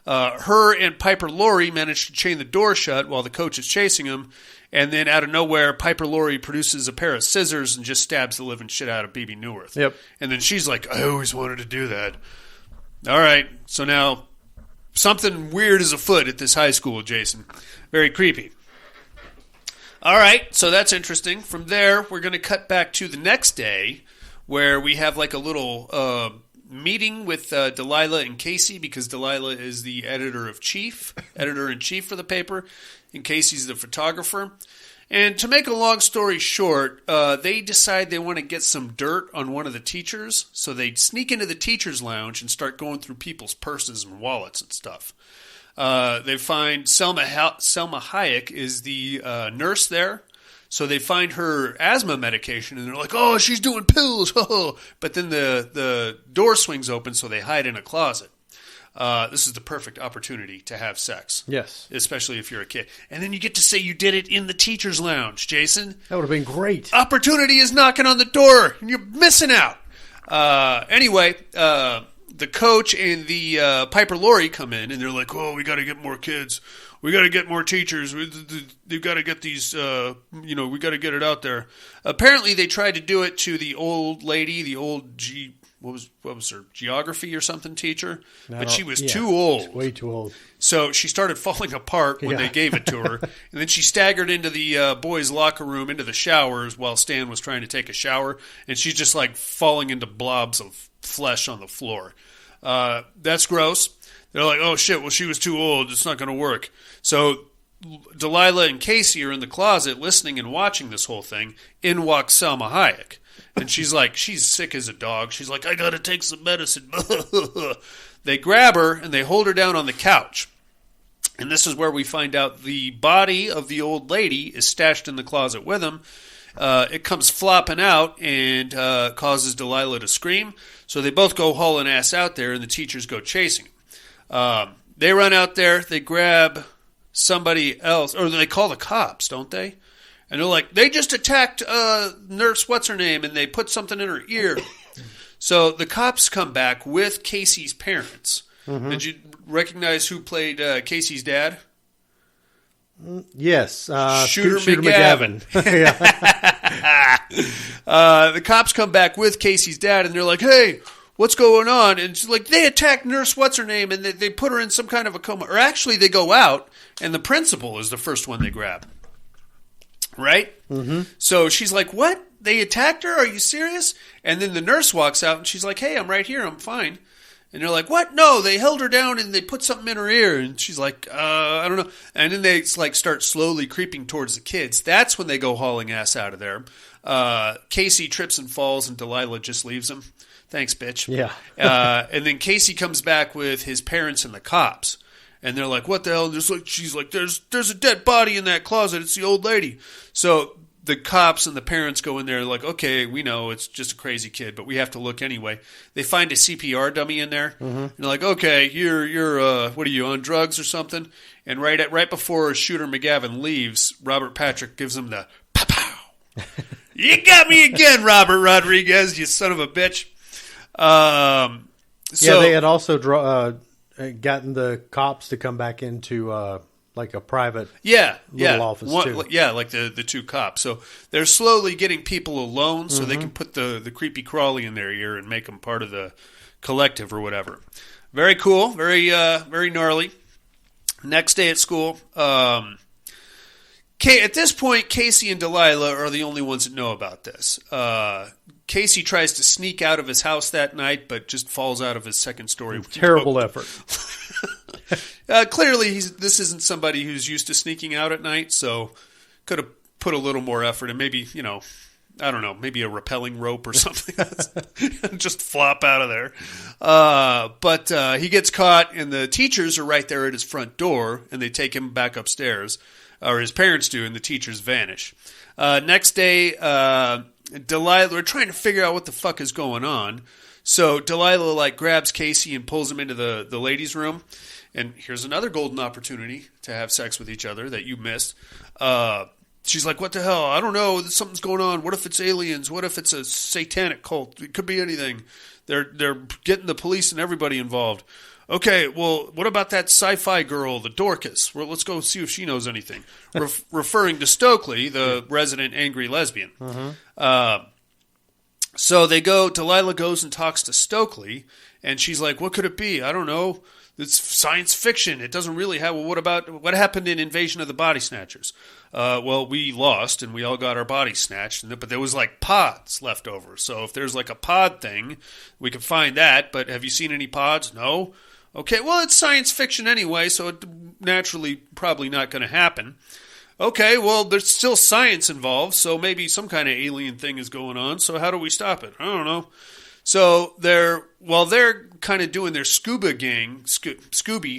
Her and Piper Laurie manage to chain the door shut while the coach is chasing him. And then out of nowhere, Piper Laurie produces a pair of scissors and just stabs the living shit out of BB Newirth. Yep. And then she's like, I always wanted to do that. All right. So now something weird is afoot at this high school, Jason. Very creepy. All right, so that's interesting. From there, we're going to cut back to the next day where we have like a little meeting with Delilah and Casey, because Delilah is the editor-in-chief for the paper, and Casey's the photographer. And to make a long story short, they decide they want to get some dirt on one of the teachers, so they sneak into the teacher's lounge and start going through people's purses and wallets and stuff. They find Selma Hayek is the nurse there, so they find her asthma medication, and they're like, "Oh, she's doing pills!" But then the door swings open, so they hide in a closet. This is the perfect opportunity to have sex. Yes. Especially if you're a kid. And then you get to say you did it in the teacher's lounge, Jason. That would have been great. Opportunity is knocking on the door, and you're missing out. Anyway, the coach and the Piper Laurie come in, and they're like, "Oh, we got to get more kids. We got to get more teachers. We've got to get these, we got to get it out there." Apparently, they tried to do it to the old lady, the old what was her, geography or something teacher? But she was too old. Way too old. So she started falling apart when they gave it to her. And then she staggered into the boys' locker room, into the showers, while Stan was trying to take a shower. And she's just like falling into blobs of flesh on the floor. That's gross. They're like, "Oh, shit, well, she was too old. It's not going to work." So Delilah and Casey are in the closet listening and watching this whole thing. In walks Selma Hayek. And she's like, she's sick as a dog. She's like, "I got to take some medicine." They grab her and they hold her down on the couch. And this is where we find out the body of the old lady is stashed in the closet with him. It comes flopping out and causes Delilah to scream. So they both go hauling ass out there, and the teachers go chasing him. They run out there. They grab somebody else, or they call the cops, don't they? And they're like, "They just attacked Nurse What's-Her-Name, and they put something in her ear." So the cops come back with Casey's parents. Mm-hmm. Did you recognize who played Casey's dad? Yes. Shooter McGavin. The cops come back with Casey's dad, and they're like, "Hey, what's going on?" And she's like, "They attacked Nurse What's-Her-Name, and they put her in some kind of a coma." Or actually, they go out, and the principal is the first one they grab. Right? Mm-hmm. So she's like, "What? They attacked her? Are you serious?" And then the nurse walks out, and she's like, "Hey, I'm right here. I'm fine." And they're like, "What? No, they held her down, and they put something in her ear." And she's like, "I don't know." And then they like start slowly creeping towards the kids. That's when they go hauling ass out of there. Casey trips and falls, and Delilah just leaves him. "Thanks, bitch." Yeah. And then Casey comes back with his parents and the cops. And they're like, "What the hell?" And she's like, there's a dead body in that closet. It's the old lady. So the cops and the parents go in there like, "Okay, we know it's just a crazy kid, but we have to look anyway." They find a CPR dummy in there. Mm-hmm. And they're like, "Okay, you're what are you, on drugs or something?" And right before Shooter McGavin leaves, Robert Patrick gives him the pow-pow. "You got me again, Robert Rodriguez, you son of a bitch." So they had also gotten the cops to come back into like a private little office too. Yeah, like the two cops. So they're slowly getting people alone so they can put the creepy crawly in their ear and make them part of the collective or whatever. Very cool. Very very gnarly. Next day at school. At this point, Casey and Delilah are the only ones that know about this. Casey tries to sneak out of his house that night, but just falls out of his second story. Terrible effort. Clearly, this isn't somebody who's used to sneaking out at night, so could have put a little more effort and maybe, I don't know, maybe a rappelling rope or something. Just flop out of there. But he gets caught, and the teachers are right there at his front door, and they take him back upstairs, or his parents do, and the teachers vanish. Next day, Delilah, we're trying to figure out what the fuck is going on. So Delilah grabs Casey and pulls him into the ladies' room. And here's another golden opportunity to have sex with each other that you missed. She's like, "What the hell? I don't know. Something's going on. What if it's aliens? What if it's a satanic cult? It could be anything. They're getting the police and everybody involved." "Okay, well, what about that sci-fi girl, the Dorcas? Well, let's go see if she knows anything." Referring to Stokely, the resident angry lesbian. Mm-hmm. So Delilah goes and talks to Stokely, and she's like, "What could it be? I don't know. It's science fiction. It doesn't really have. Well, what happened in Invasion of the Body Snatchers? Well, we lost and we all got our bodies snatched, but there was like pods left over. So if there's like a pod thing, we can find that. But have you seen any pods? No. Okay, well, it's science fiction anyway, so it naturally probably not going to happen. Okay, well, there's still science involved, so maybe some kind of alien thing is going on. So how do we stop it? I don't know. So they're kind of doing their Scooby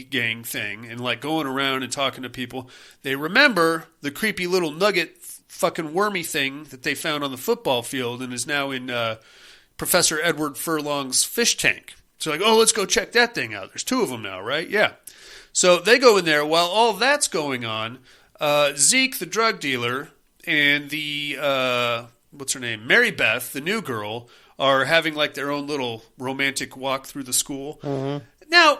gang thing and like going around and talking to people, they remember the creepy little nugget fucking wormy thing that they found on the football field and is now in Professor Edward Furlong's fish tank. So like, oh, let's go check that thing out. There's 2 of them now, right? Yeah. So they go in there. While all that's going on, Zeke, the drug dealer, and the, what's her name? Mary Beth, the new girl, are having like their own little romantic walk through the school. Mm-hmm. Now,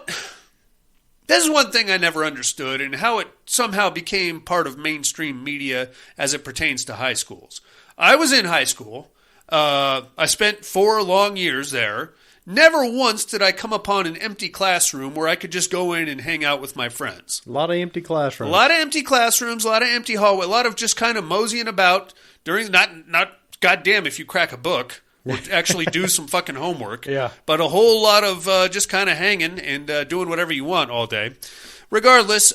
this is one thing I never understood and how it somehow became part of mainstream media as it pertains to high schools. I was in high school. I spent 4 long years there. Never once did I come upon an empty classroom where I could just go in and hang out with my friends. A lot of empty classrooms. A lot of empty classrooms, a lot of empty hallway, a lot of just kind of moseying about during, not goddamn if you crack a book. Or actually do some fucking homework. Yeah. But a whole lot of just kind of hanging and doing whatever you want all day. Regardless,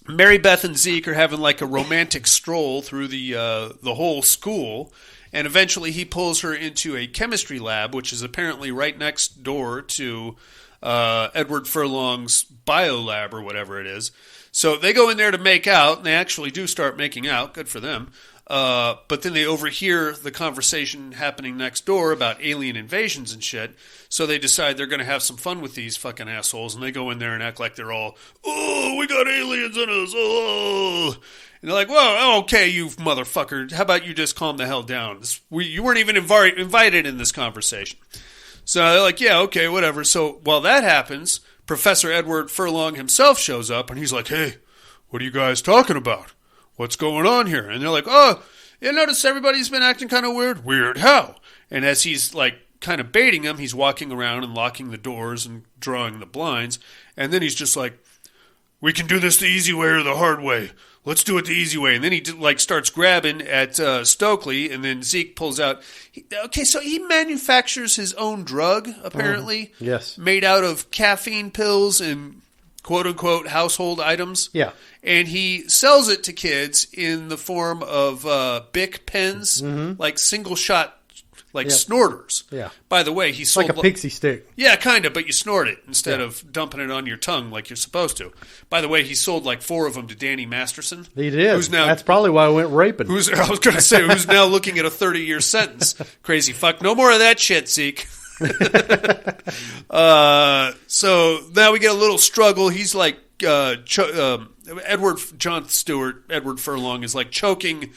Mary Beth and Zeke are having like a romantic stroll through the whole school. And eventually he pulls her into a chemistry lab, which is apparently right next door to Edward Furlong's bio lab or whatever it is. So they go in there to make out, and they actually do start making out. Good for them. But then they overhear the conversation happening next door about alien invasions and shit. So they decide they're going to have some fun with these fucking assholes. And they go in there and act like they're all, oh, we got aliens in us. Oh. And they're like, well, okay, you motherfucker. How about you just calm the hell down? You weren't even invited in this conversation. So they're like, yeah, okay, whatever. So while that happens, Professor Edward Furlong himself shows up. And he's like, hey, what are you guys talking about? What's going on here? And they're like, oh, you notice everybody's been acting kind of weird? Weird how? And as he's like kind of baiting them, he's walking around and locking the doors and drawing the blinds. And then he's just like, we can do this the easy way or the hard way. Let's do it the easy way. And then he like starts grabbing at Stokely, and then Zeke pulls out. Okay, so he manufactures his own drug, apparently. Yes. Made out of caffeine pills and quote-unquote household items. Yeah. And he sells it to kids in the form of Bic pens, like single-shot, like snorters. Yeah. By the way, he sold... Like a pixie stick. Yeah, kind of, but you snort it instead of dumping it on your tongue like you're supposed to. By the way, he sold like 4 of them to Danny Masterson. He did. That's probably why I went raping. I was going to say, who's now looking at a 30-year sentence. Crazy fuck. No more of that shit, Zeke. So now we get a little struggle. He's like Edward Furlong is like choking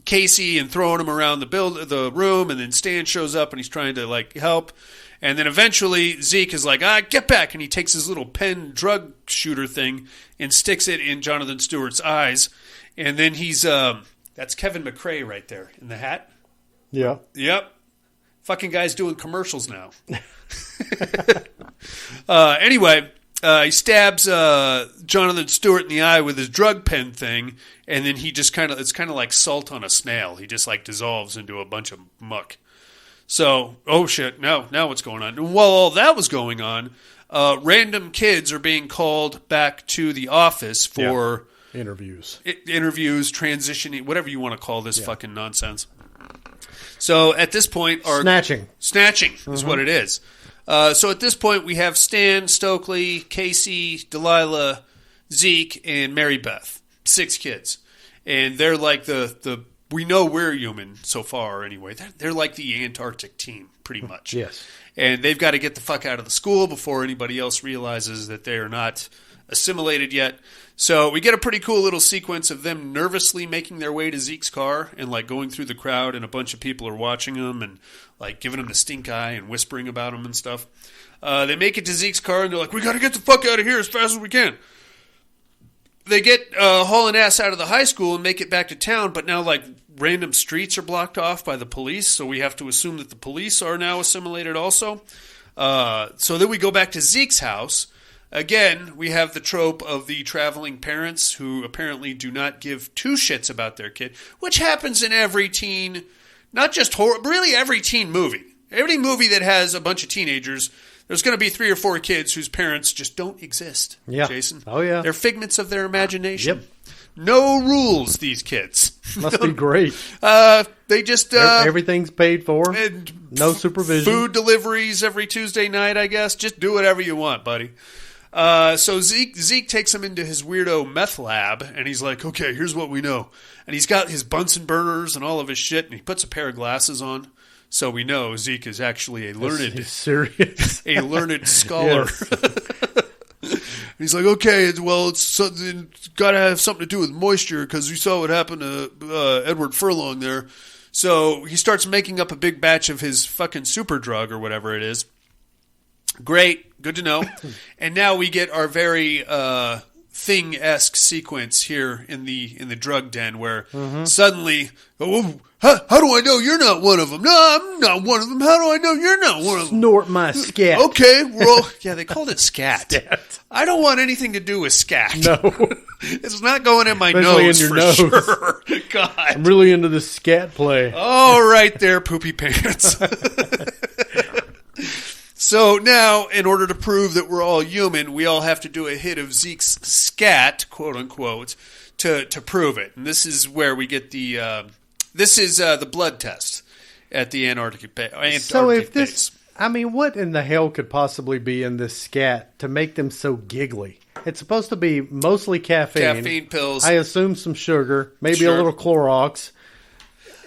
Casey and throwing him around the room, and then Stan shows up and he's trying to like help, and then eventually Zeke is like, get back, and he takes his little pen drug shooter thing and sticks it in Jonathan Stewart's eyes, and then he's that's Kevin McRae right there in the hat. Yeah. Yep. Fucking guy's doing commercials now. Anyway, he stabs Jonathan Stewart in the eye with his drug pen thing, and then he just it's kind of like salt on a snail. He just like dissolves into a bunch of muck. So, oh shit, now what's going on? And while all that was going on, random kids are being called back to the office for interviews, transitioning, whatever you want to call this fucking nonsense. So at this point, snatching is what it is. So at this point, we have Stan, Stokely, Casey, Delilah, Zeke, and Mary Beth. 6 kids. And they're like we know we're human so far anyway. They're like the Antarctic team, pretty much. Yes. And they've got to get the fuck out of the school before anybody else realizes that they are not assimilated yet. So we get a pretty cool little sequence of them nervously making their way to Zeke's car and like going through the crowd, and a bunch of people are watching them and like giving them the stink eye and whispering about them and stuff. They make it to Zeke's car and they're like, we got to get the fuck out of here as fast as we can. They get hauling ass out of the high school and make it back to town, but now like random streets are blocked off by the police, so we have to assume that the police are now assimilated also. So then we go back to Zeke's house. Again, we have the trope of the traveling parents who apparently do not give two shits about their kid, which happens in every teen, not just horror, but really every teen movie. Every movie that has a bunch of teenagers, there's going to be 3 or 4 kids whose parents just don't exist. Yeah. Jason. Oh, yeah. They're figments of their imagination. Yep. No rules, these kids. Must be great. They just... everything's paid for. No supervision. Food deliveries every Tuesday night, I guess. Just do whatever you want, buddy. So Zeke takes him into his weirdo meth lab, and he's like, okay, here's what we know. And he's got his Bunsen burners and all of his shit, and he puts a pair of glasses on. So we know Zeke is actually a learned, serious, a learned scholar. He's like, okay, well, it's got to have something to do with moisture because you saw what happened to Edward Furlong there. So he starts making up a big batch of his fucking super drug or whatever it is. Great, good to know. And now we get our very Thing-esque sequence here in the drug den where suddenly, how do I know you're not one of them? No, I'm not one of them. How do I know you're not one of them? Snort my scat. Okay, yeah, they called it scat. I don't want anything to do with scat. No. It's not going in my Especially nose in your for nose. sure. God. I'm really into the scat play. All right there, poopy pants. So now, in order to prove that we're all human, we all have to do a hit of Zeke's scat, quote unquote, to prove it. And this is where we get the the blood test at the Antarctic base. So if this, I mean, what in the hell could possibly be in this scat to make them so giggly? It's supposed to be mostly caffeine. Caffeine pills. I assume some sugar, maybe a little Clorox.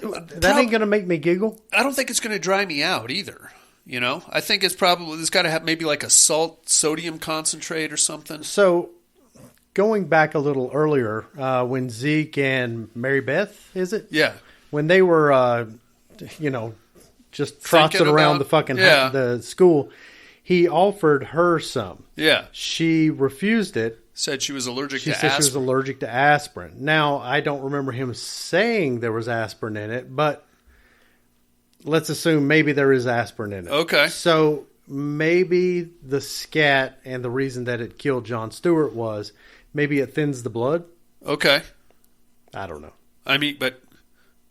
That ain't going to make me giggle? I don't think it's going to dry me out either. You know, I think it's got to have maybe like a sodium concentrate or something. So, going back a little earlier, when Zeke and Mary Beth, is it? Yeah. When they were, just trotting around the fucking the school, he offered her some. Yeah. She refused it. Said she was allergic to aspirin. She said she was allergic to aspirin. Now, I don't remember him saying there was aspirin in it, but let's assume maybe there is aspirin in it. Okay. So maybe the scat and the reason that it killed Jon Stewart was maybe it thins the blood. Okay. I don't know. I mean, but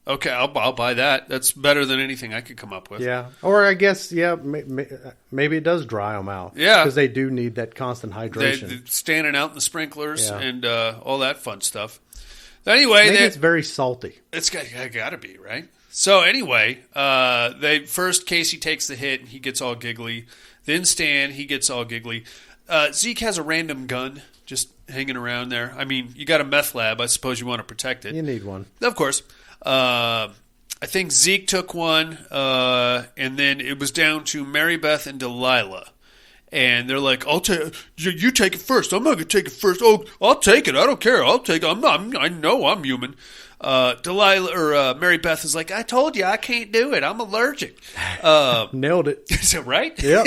okay, I'll buy that. That's better than anything I could come up with. Yeah. Or I guess, maybe it does dry them out. Yeah. Because they do need that constant hydration. They're standing out in the sprinklers and all that fun stuff. Anyway, maybe it's very salty. It's got to be, right? So anyway, Casey takes the hit and he gets all giggly. Then Stan, he gets all giggly. Zeke has a random gun just hanging around there. I mean, you got a meth lab. I suppose you want to protect it. You need one. Of course. I think Zeke took one, and then it was down to Mary Beth and Delilah. And they're like, you take it first. I'm not going to take it first. Oh, I'll take it. I don't care. I'll take it. I know I'm human. Delilah or Mary Beth is like, I told you I can't do it. I'm allergic. Nailed it. Is it right? Yeah.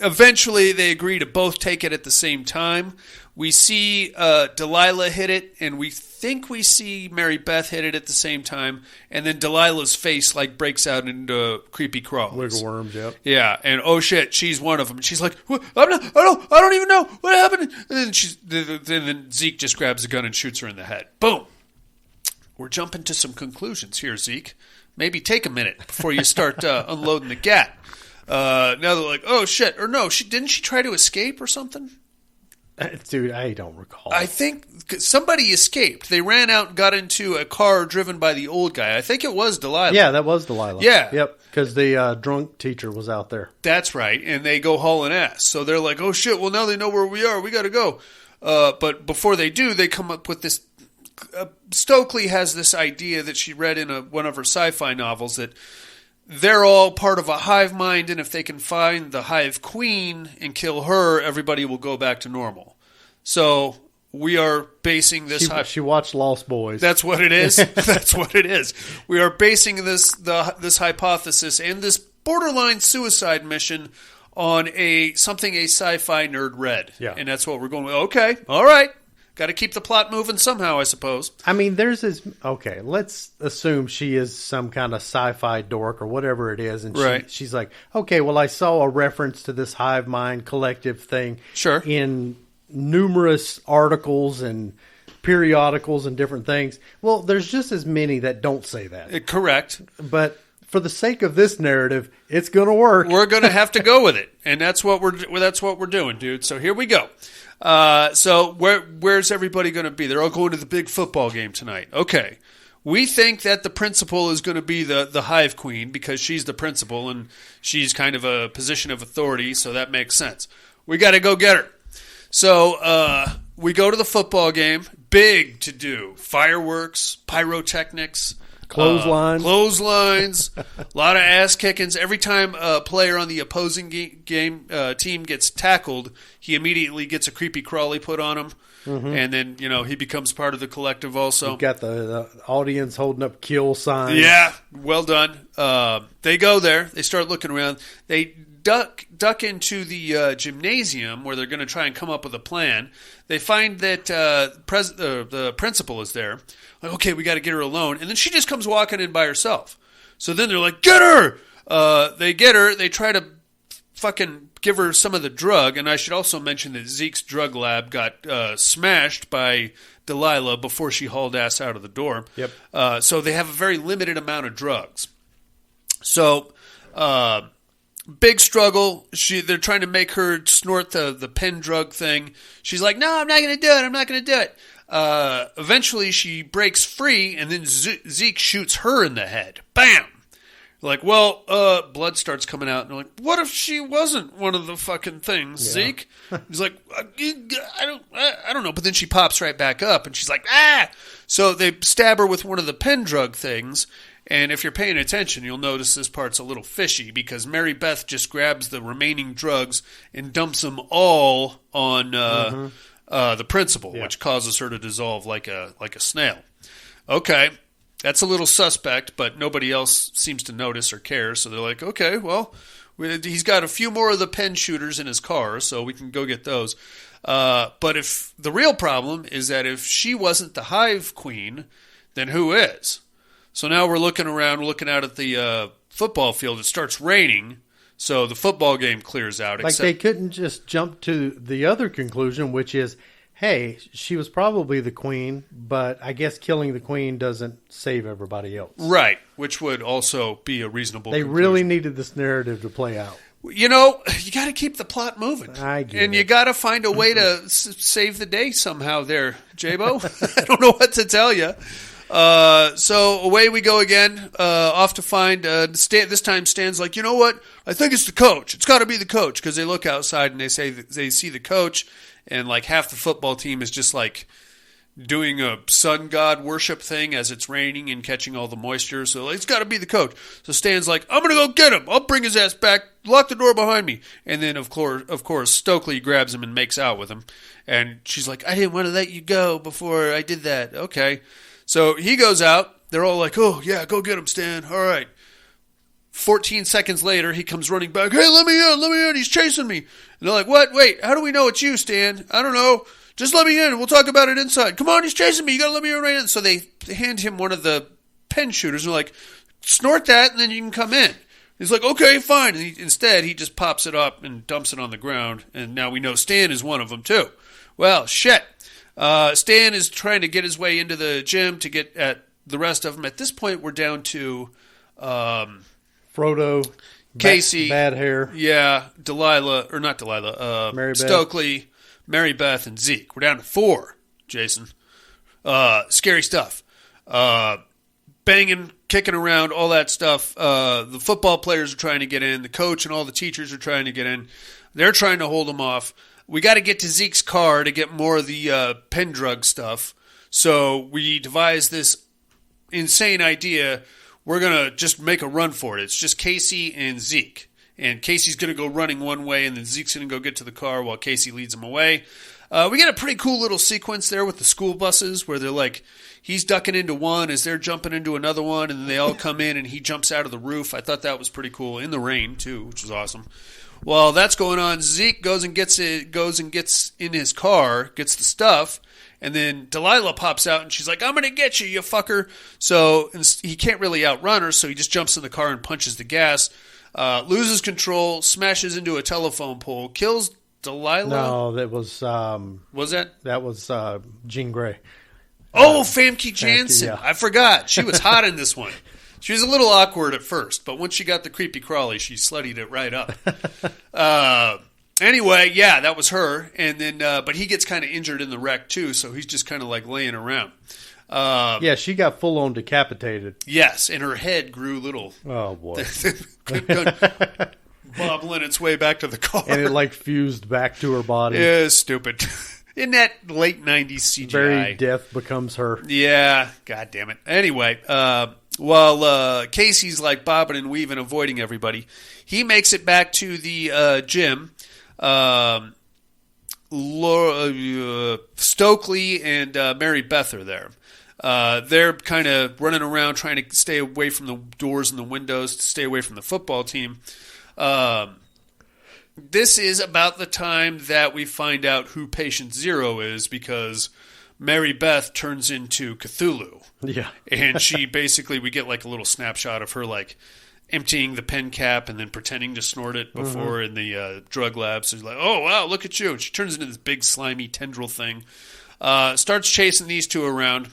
Eventually, they agree to both take it at the same time. We see Delilah hit it, and we think we see Mary Beth hit it at the same time, and then Delilah's face breaks out into creepy crawls. Wiggle worms, yep. Yeah, and oh shit, she's one of them. She's like, what? I don't even know what happened. And then Zeke just grabs a gun and shoots her in the head. Boom. We're jumping to some conclusions here, Zeke. Maybe take a minute before you start unloading the gat. Now they're like, oh shit, or no, didn't she try to escape or something? Dude, I don't recall. I think somebody escaped. They ran out and got into a car driven by the old guy. I think it was Delilah. Yeah, that was Delilah. Yeah. Yep, because the drunk teacher was out there. That's right, and they go hauling ass. So they're like, oh shit, well now they know where we are. We got to go. But before they do, they come up with this. Stokely has this idea that she read in one of her sci-fi novels that they're all part of a hive mind, and if they can find the hive queen and kill her, everybody will go back to normal. So we are basing this... She watched Lost Boys. That's what it is. That's what it is. We are basing this hypothesis and this borderline suicide mission on something a sci-fi nerd read. Yeah. And that's what we're going with. Okay, all right. Got to keep the plot moving somehow, I suppose. I mean, there's this. Okay, let's assume she is some kind of sci-fi dork or whatever it is, and she's like, okay, well, I saw a reference to this hive mind collective thing, in numerous articles and periodicals and different things. Well, there's just as many that don't say that. Correct, but for the sake of this narrative, it's going to work. We're going to have to go with it, and that's what we're doing, dude. So here we go. So where's everybody going to be? They're all going to the big football game tonight. Okay. We think that the principal is going to be the hive queen because she's the principal and she's kind of a position of authority, so that makes sense. We got to go get her. So we go to the football game. Big to do. Fireworks, pyrotechnics. Clotheslines, a lot of ass kickings. Every time a player on the opposing team gets tackled, he immediately gets a creepy crawly put on him, and then he becomes part of the collective. Also, you've got the audience holding up kill signs. Yeah, well done. They go there. They start looking around. They duck into the gymnasium where they're going to try and come up with a plan. They find that the principal is there. Like, okay, we got to get her alone. And then she just comes walking in by herself. So then they're like, get her! They get her. They try to fucking give her some of the drug. And I should also mention that Zeke's drug lab got smashed by Delilah before she hauled ass out of the door. Yep. So they have a very limited amount of drugs. So big struggle. They're trying to make her snort the pen drug thing. She's like, no, I'm not going to do it. I'm not going to do it. Eventually she breaks free, and then Zeke shoots her in the head. Bam! Like, well, blood starts coming out, and they're like, what if she wasn't one of the fucking things, Zeke? He's like, I don't know. But then she pops right back up, and she's like, ah! So they stab her with one of the pen drug things, and if you're paying attention, you'll notice this part's a little fishy, because Mary Beth just grabs the remaining drugs and dumps them all on the principal, which causes her to dissolve like a snail. Okay, that's a little suspect, but nobody else seems to notice or care. So they're like, okay, well, he's got a few more of the pen shooters in his car, so we can go get those. But if the real problem is that if she wasn't the hive queen, then who is? So now we're looking around, looking out at the football field. It starts raining. So the football game clears out. Like they couldn't just jump to the other conclusion, which is, hey, she was probably the queen, but I guess killing the queen doesn't save everybody else. Right, which would also be a reasonable conclusion. Really needed this narrative to play out. You got to keep the plot moving. I get and it. You got to find a way to save the day somehow there, J-Bo. I don't know what to tell you. So away we go again, off to find, this time Stan's like, you know what? I think it's the coach. It's got to be the coach, because they look outside and they say that they see the coach, and like half the football team is just like doing a sun god worship thing as it's raining and catching all the moisture. So like, it's got to be the coach. So Stan's like, I'm going to go get him. I'll bring his ass back. Lock the door behind me. And then of course, Stokely grabs him and makes out with him. And she's like, I didn't want to let you go before I did that. Okay. So he goes out. They're all like, oh, yeah, go get him, Stan. All right. 14 seconds later, he comes running back. Hey, let me in. He's chasing me. And they're like, what? Wait, how do we know it's you, Stan? I don't know. Just let me in. We'll talk about it inside. Come on, he's chasing me. You got to let me in right in. So they hand him one of the pen shooters. And they're like, snort that, and then you can come in. He's like, okay, fine. And instead, he just pops it up and dumps it on the ground. And now we know Stan is one of them, too. Well, shit. Stan is trying to get his way into the gym to get at the rest of them. At this point, we're down to Frodo, Casey, bad hair. Yeah, not Delilah. Mary Beth. Stokely, Mary Beth, and Zeke. We're down to 4, Jason. Scary stuff. Banging, kicking around, all that stuff. The football players are trying to get in. The coach and all the teachers are trying to get in. They're trying to hold them off. We got to get to Zeke's car to get more of the pen drug stuff. So we devise this insane idea. We're going to just make a run for it. It's just Casey and Zeke. And Casey's going to go running one way, and then Zeke's going to go get to the car while Casey leads him away. We get a pretty cool little sequence there with the school buses where they're like, he's ducking into one as they're jumping into another one, and then they all come in, and he jumps out of the roof. I thought that was pretty cool. In the rain, too, which was awesome. While that's going on, Zeke goes and gets in his car, gets the stuff, and then Delilah pops out and she's like, "I'm going to get you, you fucker." So he can't really outrun her, so he just jumps in the car and punches the gas, loses control, smashes into a telephone pole, kills Delilah. No, that was... was that? That was Jean Grey. Oh, Famke Janssen. Yeah. I forgot. She was hot in this one. She was a little awkward at first, but once she got the creepy crawly, she sluttied it right up. Anyway, yeah, that was her. And then, but he gets kind of injured in the wreck too, so he's just kind of like laying around. Yeah, she got full on decapitated. Yes, and her head grew little. Oh boy, bobbling its way back to the car, and it like fused back to her body. Yeah, stupid. In that late '90s CGI, very death becomes her. Yeah, god damn it. Anyway. While Casey's like bobbing and weaving, avoiding everybody, he makes it back to the gym. Stokely and Mary Beth are there. They're kind of running around trying to stay away from the doors and the windows to stay away from the football team. This is about the time that we find out who Patient Zero is, because Mary Beth turns into Cthulhu. Yeah. And she basically, we get like a little snapshot of her like emptying the pen cap and then pretending to snort it before in the drug lab. So she's like, "Oh, wow, look at you." And she turns into this big slimy tendril thing. Starts chasing these two around.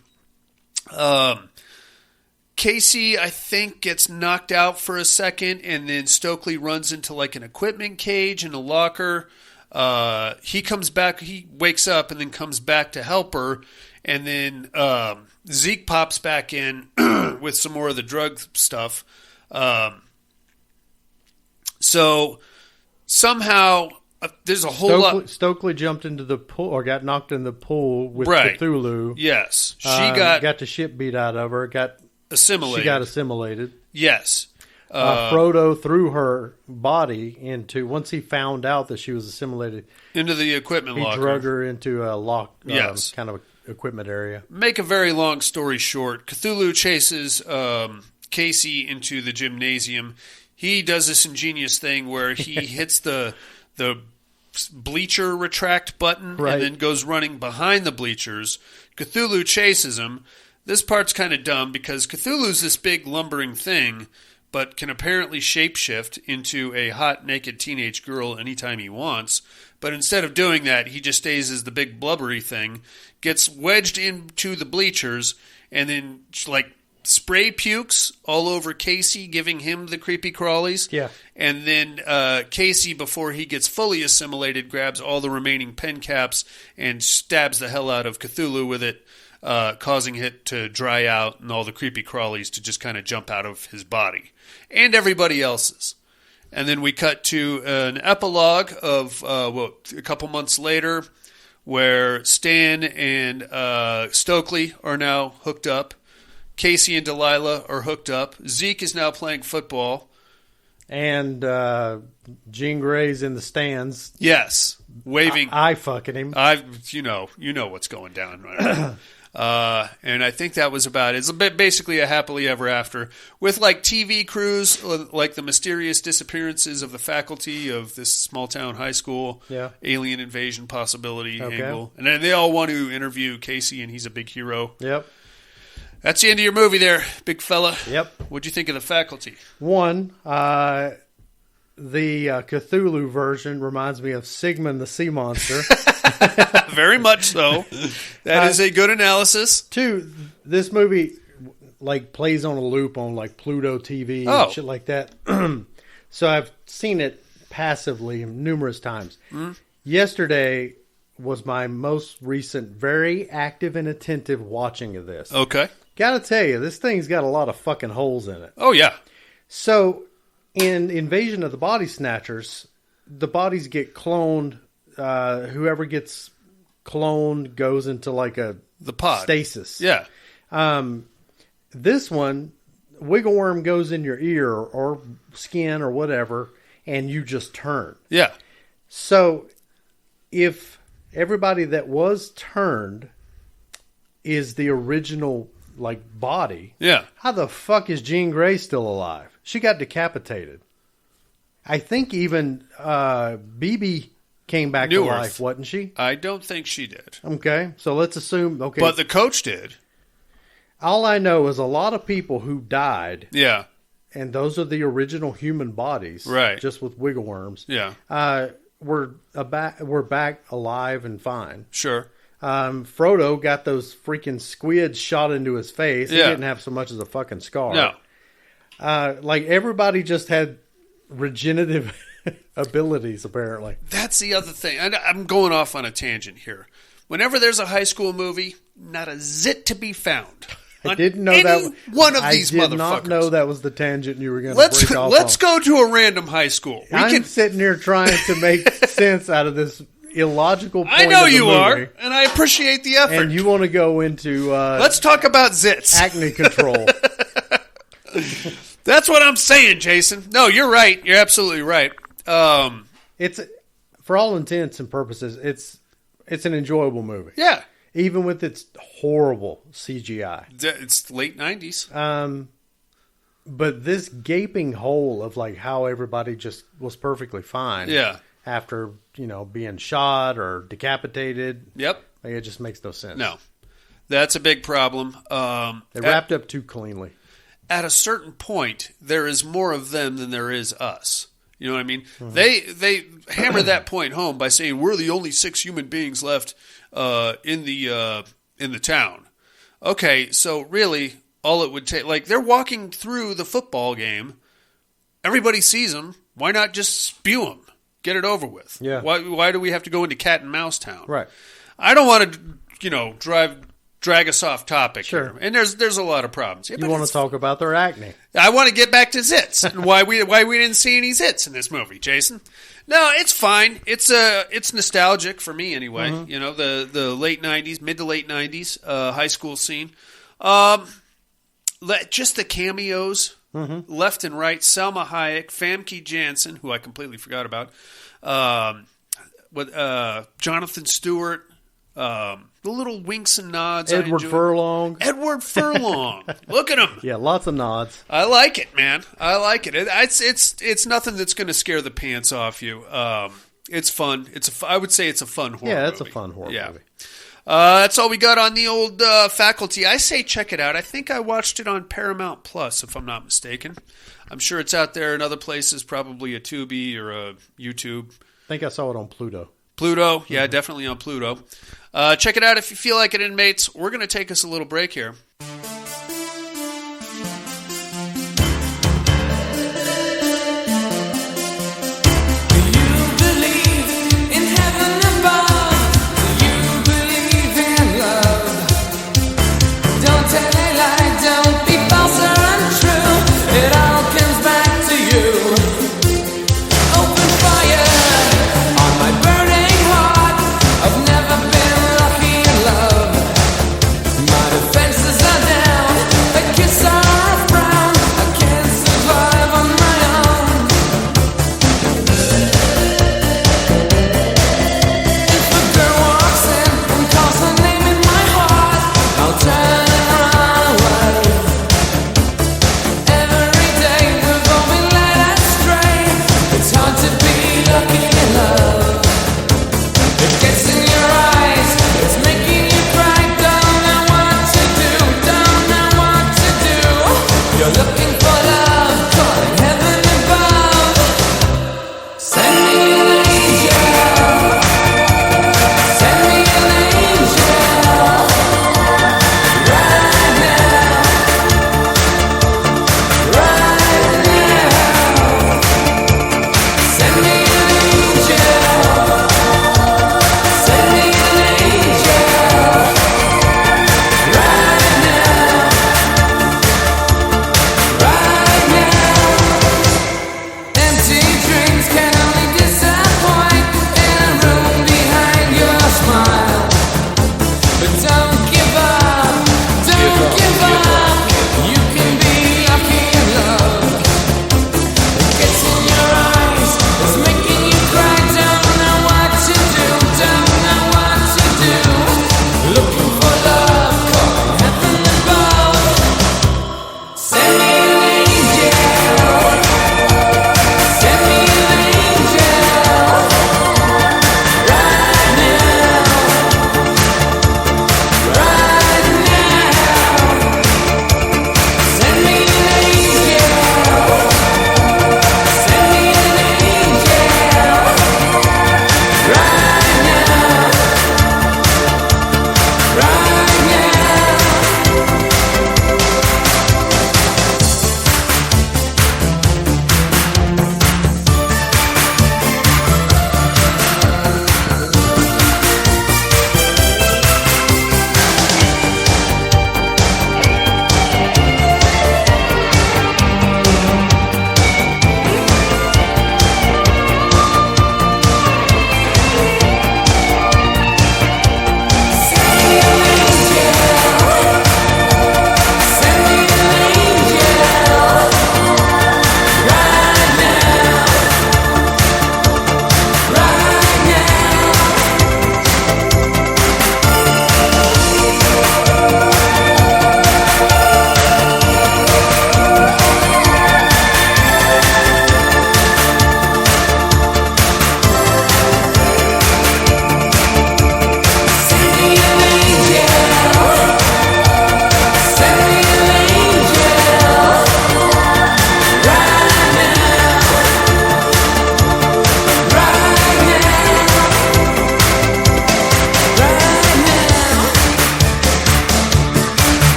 Casey, I think, gets knocked out for a second, and then Stokely runs into like an equipment cage in a locker. He comes back, he wakes up and then comes back to help her, and then Zeke pops back in with some more of the drug stuff. So somehow there's a whole lot. Stokely jumped into the pool, or got knocked in the pool with right. Cthulhu. Yes, she got the shit beat out of her. Got assimilated. She got assimilated. Yes. Frodo threw her body into, once he found out that she was assimilated, into the equipment locker. He drug her into a yes. kind of equipment area. Make a very long story short, Cthulhu chases Casey into the gymnasium. He does this ingenious thing where he hits the bleacher retract button right. and then goes running behind the bleachers. Cthulhu chases him. This part's kind of dumb because Cthulhu's this big lumbering thing, but can apparently shapeshift into a hot, naked teenage girl anytime he wants. But instead of doing that, he just stays as the big blubbery thing, gets wedged into the bleachers, and then like spray pukes all over Casey, giving him the creepy crawlies. Yeah. And then Casey, before he gets fully assimilated, grabs all the remaining pen caps and stabs the hell out of Cthulhu with it, causing it to dry out and all the creepy crawlies to just kind of jump out of his body. And everybody else's. And then we cut to an epilogue of a couple months later, where Stan and Stokely are now hooked up. Casey and Delilah are hooked up. Zeke is now playing football. And Jean Grey's in the stands. Yes, waving. I fucking him. You know what's going down right now. And I think that was about it. It's basically a happily ever after with like TV crews, like the mysterious disappearances of the faculty of this small town high school, alien invasion possibility angle, and then they all want to interview Casey, and he's a big hero. Yep. That's the end of your movie there, big fella. Yep. What'd you think of the faculty? One, the Cthulhu version reminds me of Sigmund the Sea Monster. Very much so. That is a good analysis. Two, this movie like plays on a loop on like Pluto TV and shit like that. So I've seen it passively numerous times. Mm-hmm. Yesterday was my most recent, very active and attentive watching of this. Okay. Gotta tell you, this thing's got a lot of fucking holes in it. Oh, yeah. So, in Invasion of the Body Snatchers, the bodies get cloned. Whoever gets cloned goes into like the pod stasis. Yeah. This one, wiggle worm goes in your ear or skin or whatever, and you just turn. Yeah. So, if everybody that was turned is the original like body, how the fuck is Jean Grey still alive? She got decapitated. I think even BB came back to life, wasn't she? I don't think she did. Okay, so let's assume. Okay, but the coach did. All I know is a lot of people who died. Yeah, and those are the original human bodies, right? Just with wiggle worms. Yeah, we're back alive and fine. Sure. Frodo got those freaking squids shot into his face. He didn't have so much as a fucking scar. No. Like everybody just had regenerative abilities, apparently. That's the other thing. I'm going off on a tangent here. Whenever there's a high school movie, not a zit to be found. I didn't know that. One of these motherfuckers. I did not know that was the tangent you were going to break off. Let's go to a random high school. I'm sitting here trying to make sense out of this illogical point. I know of the you movie, are, and I appreciate the effort. And you want to go into let's talk about zits, acne control. That's what I'm saying, Jason. No, you're right. You're absolutely right. It's for all intents and purposes, it's an enjoyable movie. Yeah, even with its horrible CGI. It's late 90s. But this gaping hole of like how everybody just was perfectly fine. Yeah. After, being shot or decapitated. Yep. Like, it just makes no sense. No. That's a big problem. They wrapped up too cleanly. At a certain point, there is more of them than there is us. You know what I mean? Mm-hmm. They hammer that point home by saying we're the only 6 human beings left in the town. Okay, so really, all it would take, like they're walking through the football game, everybody sees them. Why not just spew them? Get it over with. Yeah. Why do we have to go into cat and mouse town? Right. I don't want to drag us off topic here. And there's a lot of problems. Yeah, you want to talk about their acne. I want to get back to zits and why we didn't see any zits in this movie, Jason. No, it's fine. It's nostalgic for me anyway. Mm-hmm. The late 90s, mid to late 90s high school scene. Just the cameos. Mm-hmm. Left and right, Selma Hayek, Famke Janssen, who I completely forgot about, with Jonathan Stewart, the little winks and nods. Edward Furlong. Look at him. Yeah, lots of nods. I like it, man. I like it. It's nothing that's going to scare the pants off you. It's fun. I would say it's a fun horror movie. Yeah, it's a fun horror movie. That's all we got on the old Faculty. I say check it out. I think I watched it on Paramount Plus, if I'm not mistaken. I'm sure it's out there in other places, probably a Tubi or a YouTube. I think I saw it on Pluto. Pluto, yeah, mm-hmm. Definitely on Pluto. Check it out if you feel like it, inmates. We're going to take us a little break here. Defenses are down.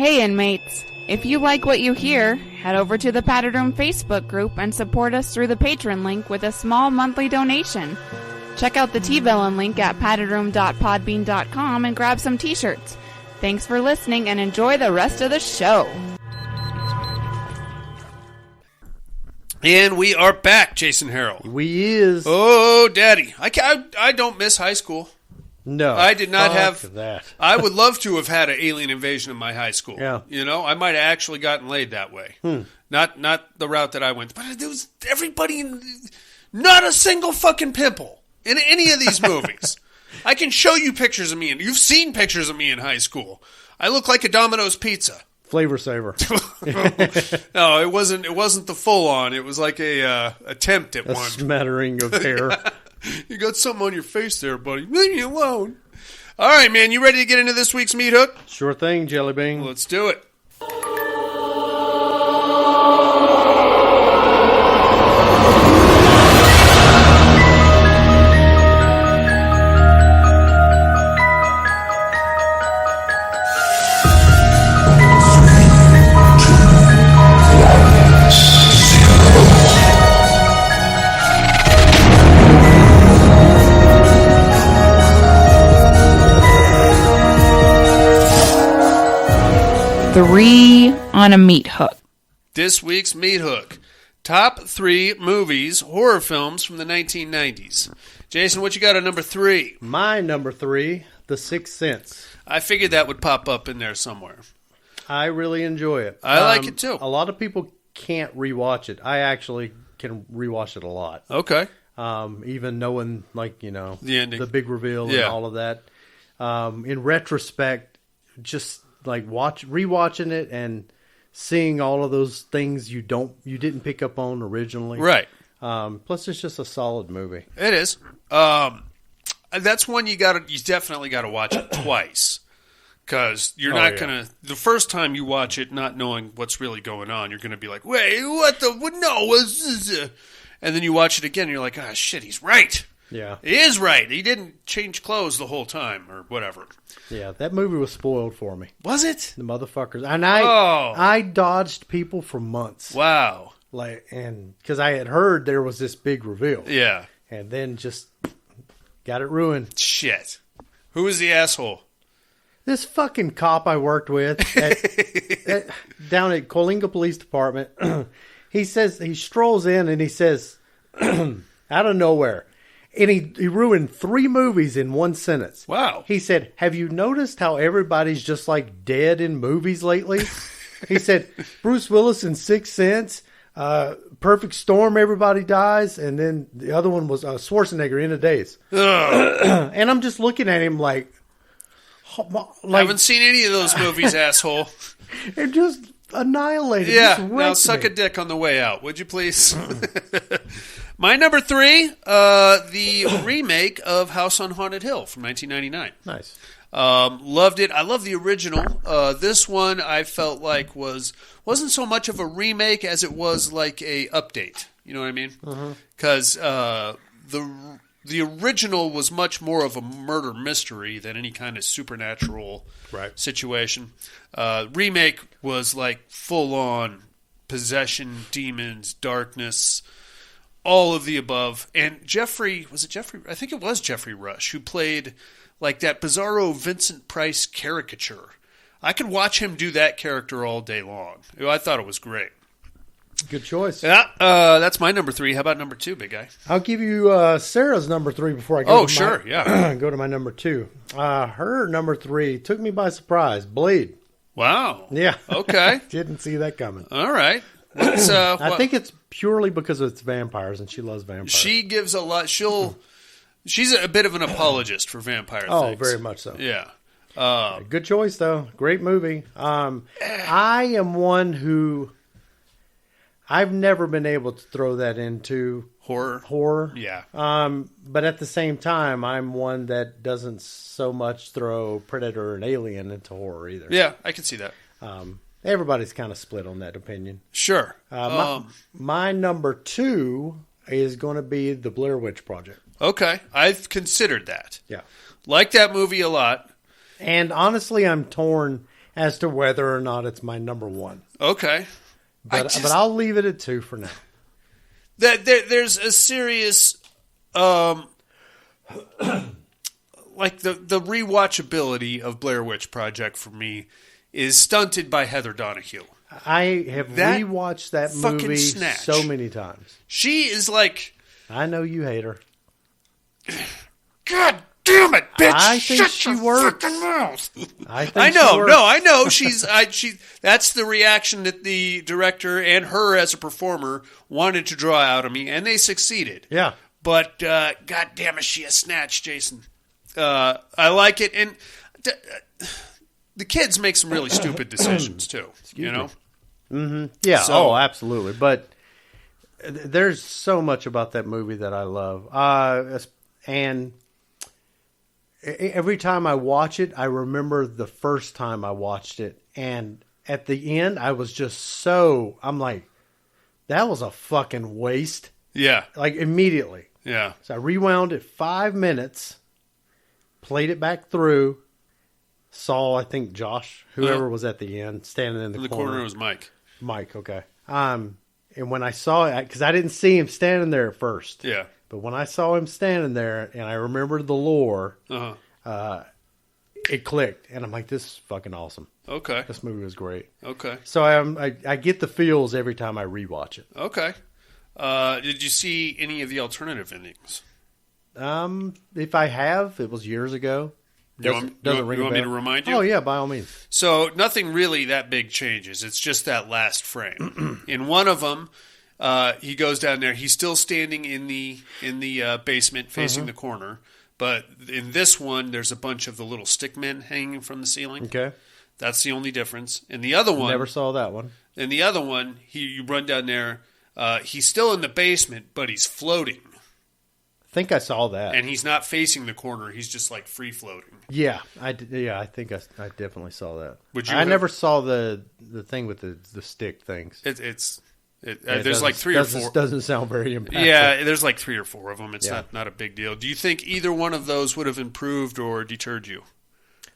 Hey, inmates. If you like what you hear, head over to the Padded Room Facebook group and support us through the Patreon link with a small monthly donation. Check out the T-Villain link at paddedroom.podbean.com and grab some t-shirts. Thanks for listening and enjoy the rest of the show. And we are back, Jason Harrell. We is. Oh, Daddy. I don't miss high school. No. I did not have that. I would love to have had an alien invasion in my high school. Yeah. You know, I might have actually gotten laid that way. Not the route that I went. But there was everybody, not a single fucking pimple in any of these movies. I can show you pictures of me, and you've seen pictures of me in high school. I look like a Domino's pizza. Flavor saver. No, it wasn't the full on. It was like a attempt at one. A smattering of hair. You got something on your face there, buddy. Leave me alone. All right, man. You ready to get into this week's Meat Hook? Sure thing, Jelly Bean. Let's do it. Three on a meat hook. This week's Meat Hook. Top 3 movies, horror films from the 1990s. Jason, what you got at number 3? My number 3, The Sixth Sense. I figured that would pop up in there somewhere. I really enjoy it. I like it too. A lot of people can't rewatch it. I actually can rewatch it a lot. Okay. Even knowing, like, you know, the ending, the big reveal and all of that. In retrospect, just like rewatching it and seeing all of those things you didn't pick up on originally. Right. Plus, it's just a solid movie. It is. That's one you definitely got to watch it twice. Because you're not going to, the first time you watch it, not knowing what's really going on, you're going to be like, wait, and then you watch it again, and you're like, ah, shit, he's right. Yeah. He is right. He didn't change clothes the whole time, or whatever. Yeah, that movie was spoiled for me. Was it? The motherfuckers. And I dodged people for months. Wow. And because I had heard there was this big reveal. Yeah. And then just got it ruined. Shit. Who was the asshole? This fucking cop I worked with down at Coalinga Police Department, he strolls in and he says, out of nowhere, and he ruined 3 movies in one sentence. Wow. He said, have you noticed how everybody's just like dead in movies lately? He said, Bruce Willis in Sixth Sense, Perfect Storm, everybody dies, and then the other one was Schwarzenegger, End of Days. And I'm just looking at him like, haven't seen any of those movies, asshole. It just annihilated. Yeah, now suck a dick on the way out, would you please? My number 3, the remake of House on Haunted Hill from 1999. Nice. Loved it. I love the original. This one I felt like wasn't so much of a remake as it was like a update. You know what I mean? Because the original was much more of a murder mystery than any kind of supernatural situation. Remake was like full-on possession, demons, darkness, all of the above. And I think it was Jeffrey Rush, who played like that bizarro Vincent Price caricature. I could watch him do that character all day long. I thought it was great. Good choice. Yeah, that's my number 3. How about number 2, big guy? I'll give you Sarah's number 3 before I go. Go to my number 2. Her number 3 took me by surprise. Blade. Wow. Yeah. Okay. Didn't see that coming. All right. I think it's purely because it's vampires, and she loves vampires. She gives a lot. She's a bit of an apologist for vampire things. Oh, very much so. Yeah. Good choice, though. Great movie. I am one who I've never been able to throw that into horror. Yeah. But at the same time, I'm one that doesn't so much throw Predator and Alien into horror either. Yeah, I can see that. Everybody's kind of split on that opinion. Sure. My number 2 is going to be the Blair Witch Project. Okay. I've considered that. Yeah. Like that movie a lot. And honestly, I'm torn. as to whether or not it's my number one. Okay. But I'll leave it at 2 for now. There's a serious, like the rewatchability of Blair Witch Project for me is stunted by Heather Donahue. I have rewatched that movie so many times. She is like... I know you hate her. God damn it, bitch! I think Shut she your works. fucking mouth. I know. That's the reaction that the director and her as a performer wanted to draw out of me, and they succeeded. Yeah. But God damn it, she a snatch, Jason. I like it, and the kids make some really stupid decisions too. You know. Mm-hmm. Yeah. So, absolutely. But there's so much about that movie that I love, and every time I watch it, I remember the first time I watched it, and at the end, I was just I'm like, that was a fucking waste. Yeah. Like immediately. Yeah. So I rewound it 5 minutes, played it back through, saw, I think, Josh, whoever was at the end, standing in the corner. The corner was Mike. Mike, okay. And when I saw it, because I didn't see him standing there at first. Yeah. But when I saw him standing there and I remembered the lore, it clicked. And I'm like, this is fucking awesome. Okay. This movie was great. Okay. So I get the feels every time I rewatch it. Okay. Did you see any of the alternative endings? If I have, it was years ago. You want me to remind you? Oh, yeah, by all means. So nothing really that big changes. It's just that last frame. In one of them, he goes down there. He's still standing in the basement facing the corner. But in this one, there's a bunch of the little stick men hanging from the ceiling. Okay. That's the only difference. In the other one... Never saw that one. In the other one, you run down there. He's still in the basement, but he's floating. I think I saw that. And he's not facing the corner. He's just like free floating. Yeah, I think I definitely saw that. I never saw the thing with the stick things. There's like 3 or 4. Doesn't sound very impactful. Yeah, there's like 3 or 4 of them. It's not a big deal. Do you think either one of those would have improved or deterred you?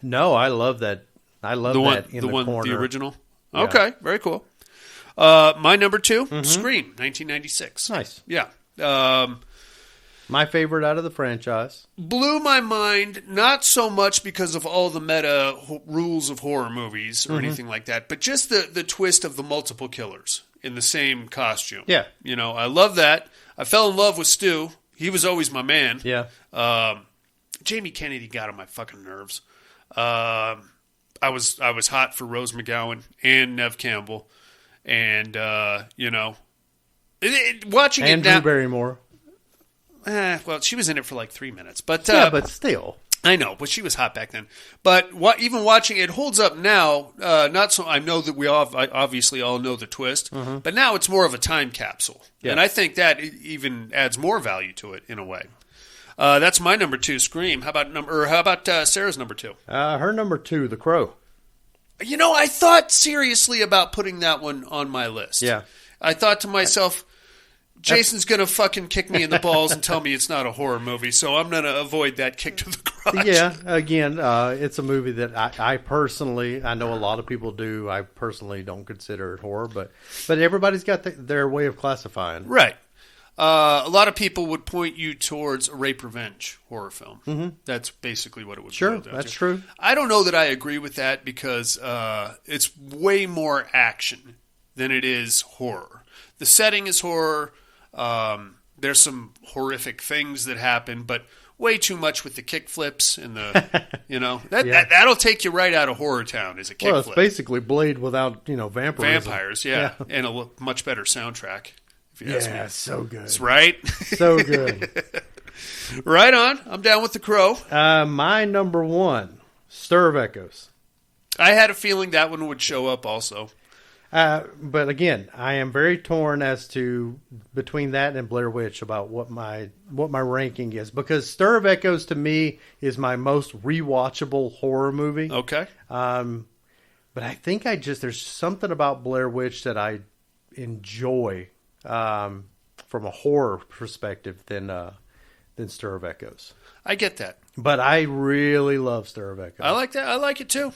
No, I love that. I love that in the corner. The original? Yeah. Okay, very cool. My number 2, Scream, 1996. Nice. Yeah. My favorite out of the franchise. Blew my mind, not so much because of all the meta rules of horror movies or anything like that, but just the twist of the multiple killers in the same costume. Yeah. You know, I love that. I fell in love with Stu. He was always my man. Yeah. Jamie Kennedy got on my fucking nerves. I was hot for Rose McGowan and Neve Campbell. And, watching and it now... Drew Barrymore. Well, she was in it for like 3 minutes, but yeah, but still, I know. But she was hot back then. But even watching it holds up now. Not so. I know that we obviously all know the twist, but now it's more of a time capsule, and I think that even adds more value to it in a way. That's my number 2, Scream. How about Sarah's number 2? Her number 2, The Crow. You know, I thought seriously about putting that one on my list. Yeah, I thought to myself, Jason's going to fucking kick me in the balls and tell me it's not a horror movie, so I'm going to avoid that kick to the crotch. Yeah, again, it's a movie that I personally, I know a lot of people do, I personally don't consider it horror, but everybody's got their way of classifying. Right. A lot of people would point you towards a rape revenge horror film. Mm-hmm. That's basically what it would boil down to. Sure, that's to. true. I don't know that I agree with that because it's way more action than it is horror. The setting is horror. There's some horrific things that happen, but way too much with the kick flips and that'll take you right out of Horror Town as a kick flip. Well, it's basically Blade without, vampirism. Vampires, yeah. And a much better soundtrack, if you ask me. Yeah, so good. That's right. So good. Right on. I'm down with The Crow. My number 1, Stir of Echoes. I had a feeling that one would show up also. But again, I am very torn as to between that and Blair Witch about what my ranking is, because Stir of Echoes to me is my most rewatchable horror movie. Okay. But I think there's something about Blair Witch that I enjoy from a horror perspective than Stir of Echoes. I get that. But I really love Stir of Echoes. I like that. I like it too.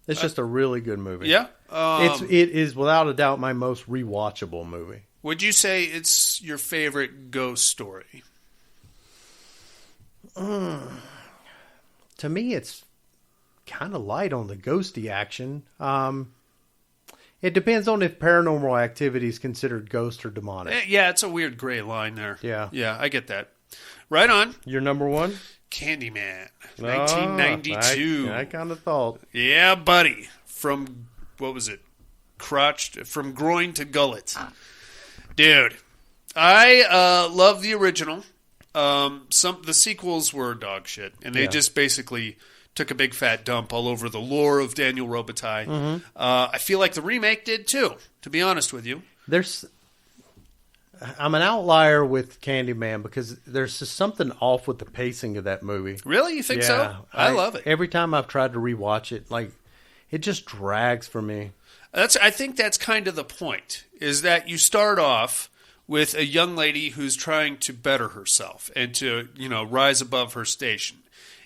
It's just a really good movie. Yeah. It is without a doubt my most rewatchable movie. Would you say it's your favorite ghost story? To me, it's kind of light on the ghosty action. It depends on if Paranormal Activity is considered ghost or demonic. Yeah, it's a weird gray line there. Yeah. Yeah, I get that. Right on. Your number one? Candyman, 1992. I kind of thought. Yeah, buddy. From, what was it? From groin to gullet. Dude, I love the original. The sequels were dog shit, and they just basically took a big fat dump all over the lore of Daniel Robitaille. Mm-hmm. I feel like the remake did too, to be honest with you. I'm an outlier with Candyman because there's just something off with the pacing of that movie. Really? You think so? I love it. Every time I've tried to rewatch it, it just drags for me. I think that's kind of the point, is that you start off with a young lady who's trying to better herself and to, rise above her station.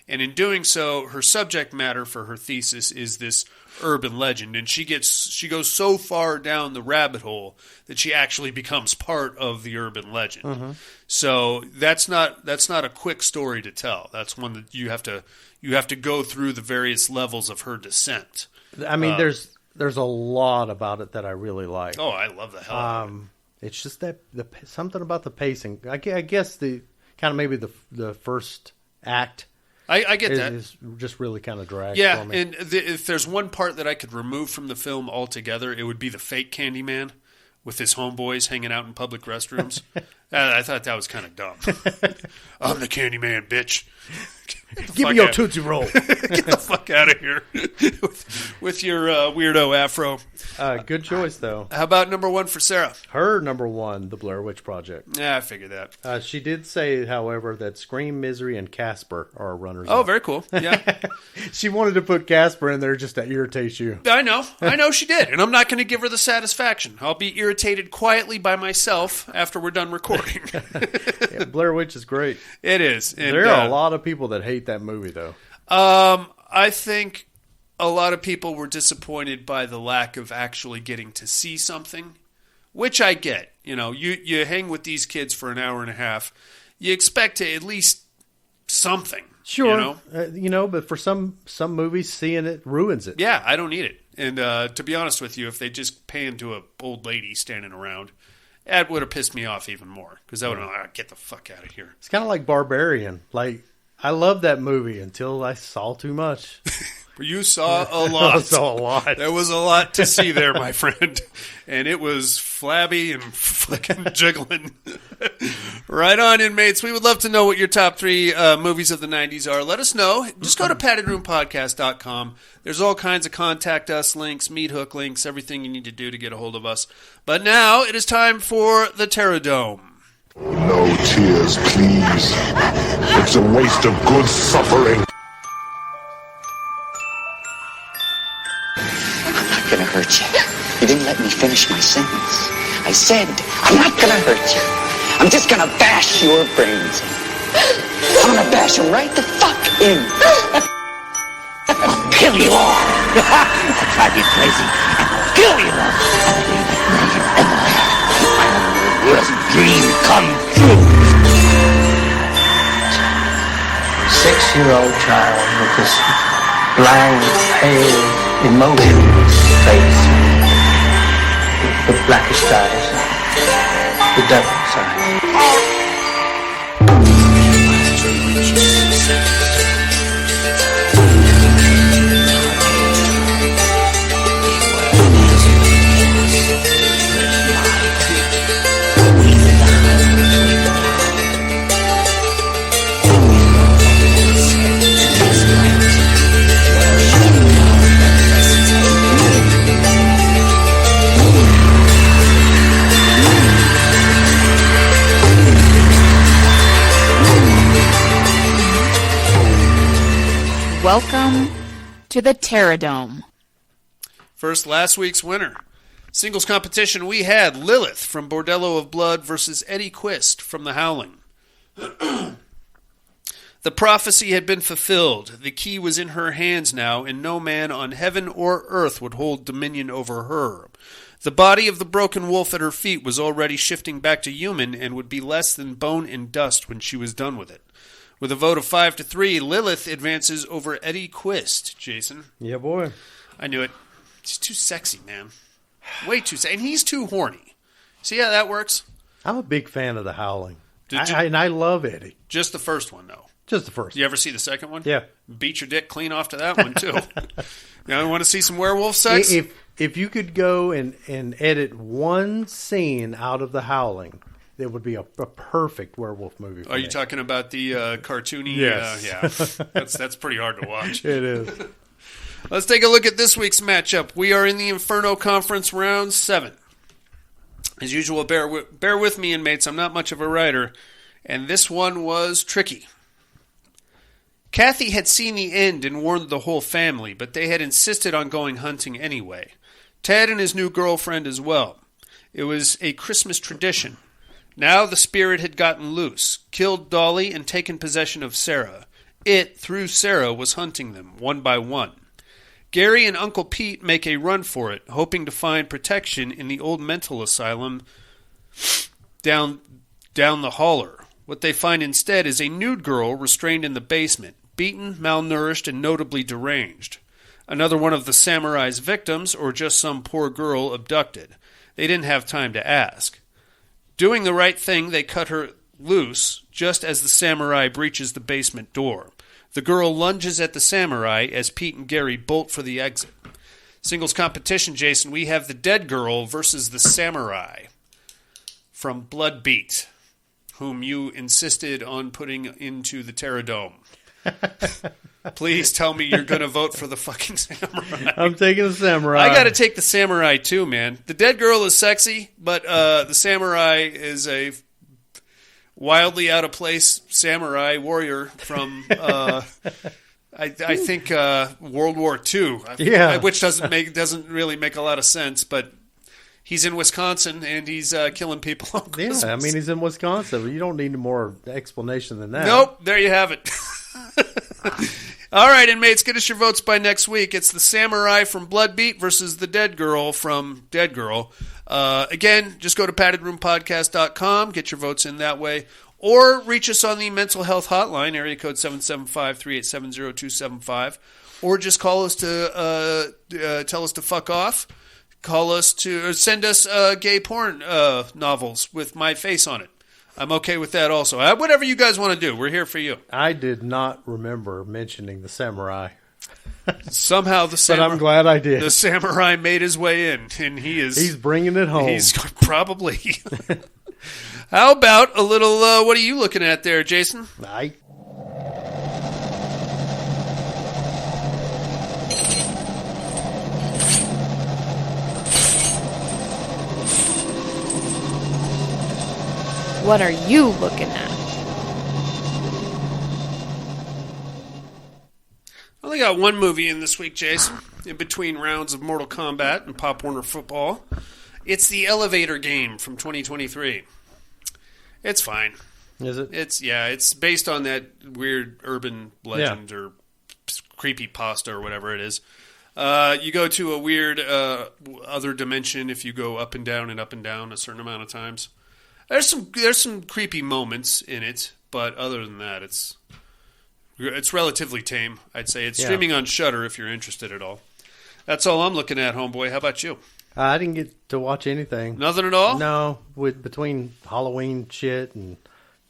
And in doing so, her subject matter for her thesis is this urban legend, and she goes so far down the rabbit hole that she actually becomes part of the urban legend. Mm-hmm. So that's not a quick story to tell. That's one that you have to go through the various levels of her descent. I mean, there's a lot about it that I really like. Oh, I love the hell out of it. It's just that something about the pacing. I guess the kind of maybe the first act. I get that. It's just really kind of dragged for me. And if there's one part that I could remove from the film altogether, it would be the fake Candyman with his homeboys hanging out in public restrooms. I thought that was kind of dumb. I'm the Candyman, bitch. Give me your Tootsie Roll. Get the fuck out of here with your weirdo afro. Good choice, though. How about number one for Sarah? Her number one, The Blair Witch Project. Yeah, I figured that. She did say, however, that Scream, Misery, and Casper are runners. Oh, very cool. Yeah. She wanted to put Casper in there just to irritate you. I know she did, and I'm not going to give her the satisfaction. I'll be irritated quietly by myself after we're done recording. Yeah, Blair Witch is great. It is. And, there are a lot of people that hate that movie, though. I think a lot of people were disappointed by the lack of actually getting to see something, which I get. You hang with these kids for an hour and a half, you expect to at least something. Sure, but for some movies, seeing it ruins it. Yeah, I don't need it. And to be honest with you, if they just pan to an old lady standing around, that would have pissed me off even more, because I would have been get the fuck out of here. It's kind of like Barbarian. I love that movie until I saw too much. You saw a lot. I saw a lot. There was a lot to see there, my friend. And it was flabby and fucking jiggling. Right on, inmates. We would love to know what your top 3 movies of the 90s are. Let us know. Just go to paddedroompodcast.com. There's all kinds of contact us links, meat hook links, everything you need to do to get a hold of us. But now it is time for the Terradome. No tears, please. It's a waste of good suffering. I'm not gonna hurt you. You didn't let me finish my sentence. I said, I'm not gonna hurt you. I'm just gonna bash your brains in. I'm gonna bash them right the fuck in. I'll kill you all. I'll drive you crazy. I'll kill you all. My worst dream come true. 6-year-old child with this blank, pale, emotionless face, with blackish eyes, the devil's eyes. Welcome to the Terradome. First, last week's winner. Singles competition, we had Lilith from Bordello of Blood versus Eddie Quist from The Howling. The The prophecy had been fulfilled. The key was in her hands now, and no man on heaven or earth would hold dominion over her. The body of the broken wolf at her feet was already shifting back to human and would be less than bone and dust when she was done with it. With a vote of 5-3, Lilith advances over Eddie Quist. Jason? Yeah, boy. I knew it. He's too sexy, man. Way too sexy. And he's too horny. See how that works? I'm a big fan of The Howling. And I love Eddie. Just the first one, though. Just the first. You ever see the second one? Yeah. Beat your dick clean off to that one, too. You want to see some werewolf sex? If you could go and edit one scene out of The Howling, it would be a perfect werewolf movie for Are me. you talking about the cartoony? Yes. Yeah. That's pretty hard to watch. It is. Let's take a look at this week's matchup. We are in the Inferno Conference Round 7. As usual, bear with me, inmates. I'm not much of a writer, and this one was tricky. Kathy had seen the end and warned the whole family, but they had insisted on going hunting anyway. Ted and his new girlfriend as well. It was a Christmas tradition. Now the spirit had gotten loose, killed Dolly, and taken possession of Sarah. It, through Sarah, was hunting them, one by one. Gary and Uncle Pete make a run for it, hoping to find protection in the old mental asylum down the holler. What they find instead is a nude girl restrained in the basement, beaten, malnourished, and notably deranged. Another one of the samurai's victims, or just some poor girl abducted. They didn't have time to ask. Doing the right thing, they cut her loose just as the samurai breaches the basement door. The girl lunges at the samurai as Pete and Gary bolt for the exit. Singles competition, Jason. We have the dead girl versus the samurai from Bloodbeat, whom you insisted on putting into the Terradome. Please tell me you're going to vote for the fucking samurai. I'm taking the samurai. I got to take the samurai too, man. The dead girl is sexy, but the samurai is a wildly out of place samurai warrior from I think World War II. Yeah, which doesn't really make a lot of sense, but he's in Wisconsin and he's killing people on Christmas. Yeah, I mean he's in Wisconsin. You don't need more explanation than that. Nope, there you have it. All right, inmates, get us your votes by next week. It's the samurai from Bloodbeat versus the dead girl from Dead Girl. Again, just go to paddedroompodcast.com, get your votes in that way, or reach us on the mental health hotline, area code 775-387-0275, or just call us to tell us to fuck off. Call us to send us gay porn novels with my face on it. I'm okay with that also. Whatever you guys want to do, we're here for you. I did not remember mentioning the samurai. Somehow the samurai... But I'm glad I did. The samurai made his way in, and he's bringing it home. He's probably... How about a little... what are you looking at there, Jason? What are you looking at? I only got one movie in this week, Jason, in between rounds of Mortal Kombat and Pop Warner football. It's The Elevator Game from 2023. It's fine. Is it? It's based on that weird urban legend or creepypasta or whatever it is. You go to a weird other dimension if you go up and down a certain amount of times. There's some creepy moments in it, but other than that, it's relatively tame, I'd say. It's streaming on Shudder if you're interested at all. That's all I'm looking at, homeboy. How about you? I didn't get to watch anything. Nothing at all? No, between Halloween shit and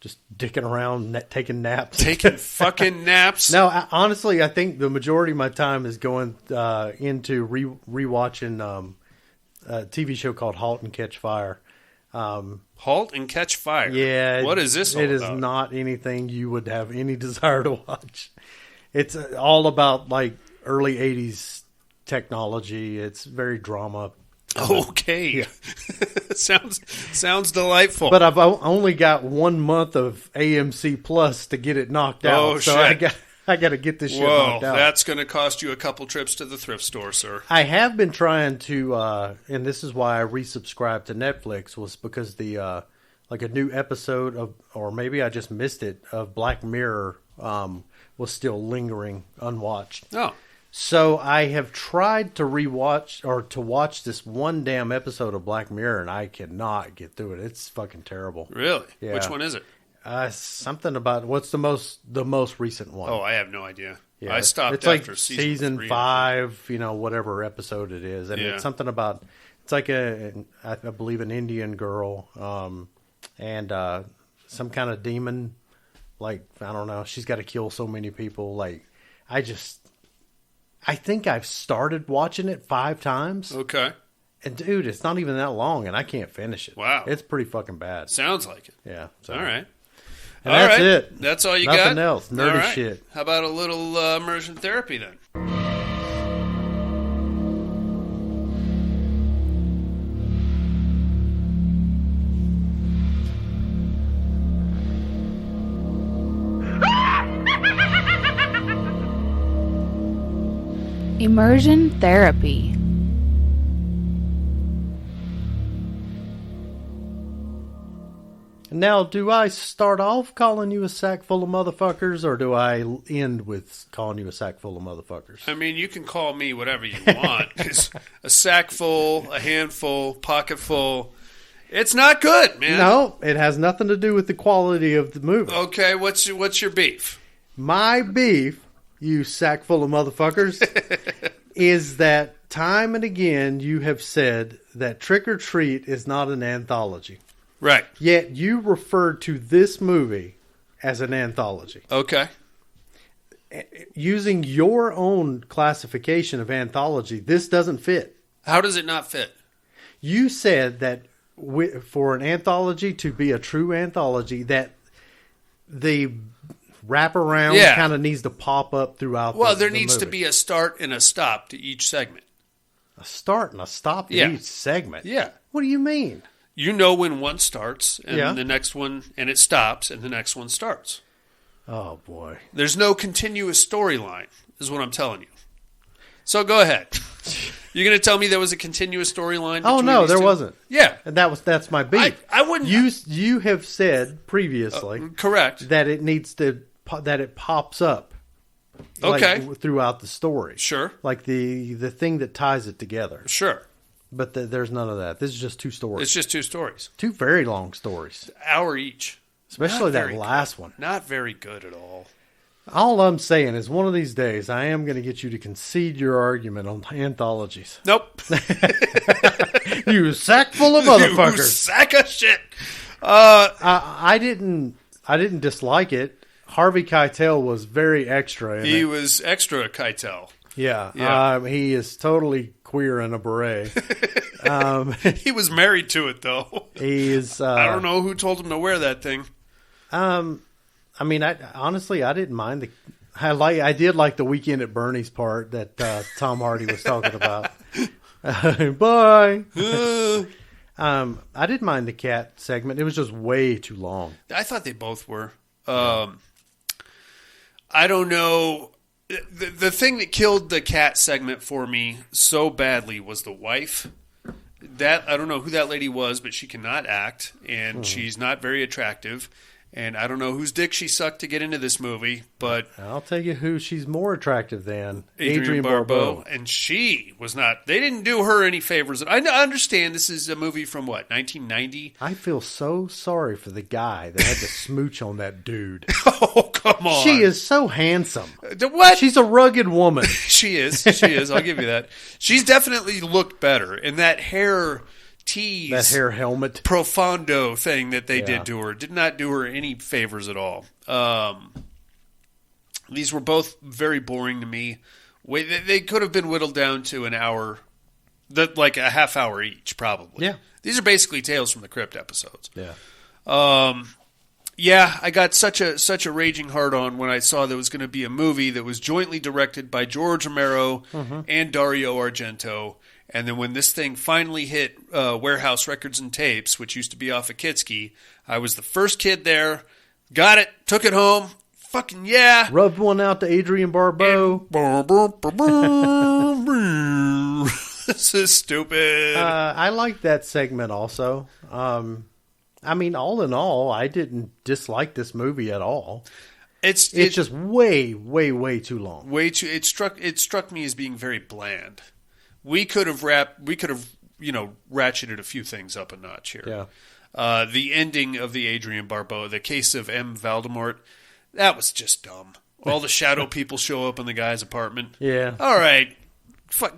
just dicking around, taking naps. Taking fucking naps? No, honestly, I think the majority of my time is going into rewatching a TV show called *Halt and Catch Fire*. *Halt and Catch Fire*? Yeah. What is this all about? It is not anything you would have any desire to watch. It's all about like early 80s technology. It's very drama. Okay. Yeah. Sounds delightful. But I've only got 1 month of AMC Plus to get it knocked out. Oh, so shit. I got to get this shit knocked out. That's going to cost you a couple trips to the thrift store, sir. I have been trying to, and this is why I resubscribed to Netflix, was because the like a new episode of, or maybe I just missed it, of Black Mirror was still lingering unwatched. Oh. So I have tried to rewatch or to watch this one damn episode of Black Mirror, and I cannot get through it. It's fucking terrible. Really? Yeah. Which one is it? Something about what's the most recent one? Oh, I have no idea. Yeah, I stopped it's after like season 5, whatever episode it is, and it's something about it's like I believe an Indian girl, and some kind of demon. Like, I don't know, she's got to kill so many people. Like, I think I've started watching it 5 times. Okay. And dude, it's not even that long, and I can't finish it. Wow. It's pretty fucking bad. Sounds like it. Yeah. So. All right. And that's it. That's all you Nothing got? Nothing else. Nerdy shit. How about a little immersion therapy then? Immersion therapy. Now, do I start off calling you a sack full of motherfuckers, or do I end with calling you a sack full of motherfuckers? I mean, you can call me whatever you want. It's a sack full, a handful, pocket full. It's not good, man. No, it has nothing to do with the quality of the movie. Okay, what's your beef? My beef, you sack full of motherfuckers, is that time and again you have said that Trick or Treat is not an anthology. Right. Yet you referred to this movie as an anthology. Okay. Using your own classification of anthology, this doesn't fit. How does it not fit? You said that for an anthology to be a true anthology, that the wraparound kind of needs to pop up throughout there needs to be a start and a stop to each segment. A start and a stop to each segment? Yeah. What do you mean? You know when one starts, and the next one, and it stops, and the next one starts. Oh, boy. There's no continuous storyline, is what I'm telling you. So go ahead. You're going to tell me there was a continuous storyline? Oh, no, there wasn't. Yeah. And that's my beef. I wouldn't... You have said previously... correct. That it needs to... that it pops up. Okay. Like, throughout the story. Sure. Like the thing that ties it together. Sure. But there's none of that. This is just 2 stories. It's just 2 stories. 2 very long stories. Hour each. Especially that last one. Not very good at all. All I'm saying is one of these days I am going to get you to concede your argument on anthologies. Nope. You sack full of motherfuckers. You sack of shit. I didn't dislike it. Harvey Keitel was very extra in it. He was extra Keitel. Yeah. He is totally queer in a beret. He was married to it, though. He is. I don't know who told him to wear that thing. I mean, honestly, I didn't mind I did like the Weekend at Bernie's part that Tom Hardy was talking about. Bye. I didn't mind the cat segment. It was just way too long. I thought they both were. I don't know. The thing that killed the cat segment for me so badly was the wife. I don't know who that lady was, but she cannot act, and she's not very attractive. And I don't know whose dick she sucked to get into this movie, but... I'll tell you who she's more attractive than. Adrienne Barbeau. And she was not... They didn't do her any favors. I understand this is a movie from, 1990? I feel so sorry for the guy that had to smooch on that dude. Oh, come on. She is so handsome. What? She's a rugged woman. She is. I'll give you that. She's definitely looked better. And that hair... tease, that hair helmet profondo thing that they did to her did not do her any favors at all. These were both very boring to me. They could have been whittled down to an hour, like a half hour each, probably. Yeah, these are basically Tales from the Crypt episodes. Yeah, I got such a raging hard on when I saw there was going to be a movie that was jointly directed by George Romero and Dario Argento. And then when this thing finally hit Warehouse Records and Tapes, which used to be off of Kitski, I was the first kid there, got it, took it home, fucking yeah. Rubbed one out to Adrienne Barbeau. This is stupid. I like that segment also. I mean, all in all, I didn't dislike this movie at all. It's just way, way, way too long. Way too. It struck me as being very bland. We could have ratcheted a few things up a notch here. Yeah. The ending of the Adrian Barbeau, the case of M. Voldemort, that was just dumb. All the shadow people show up in the guy's apartment. Yeah. All right.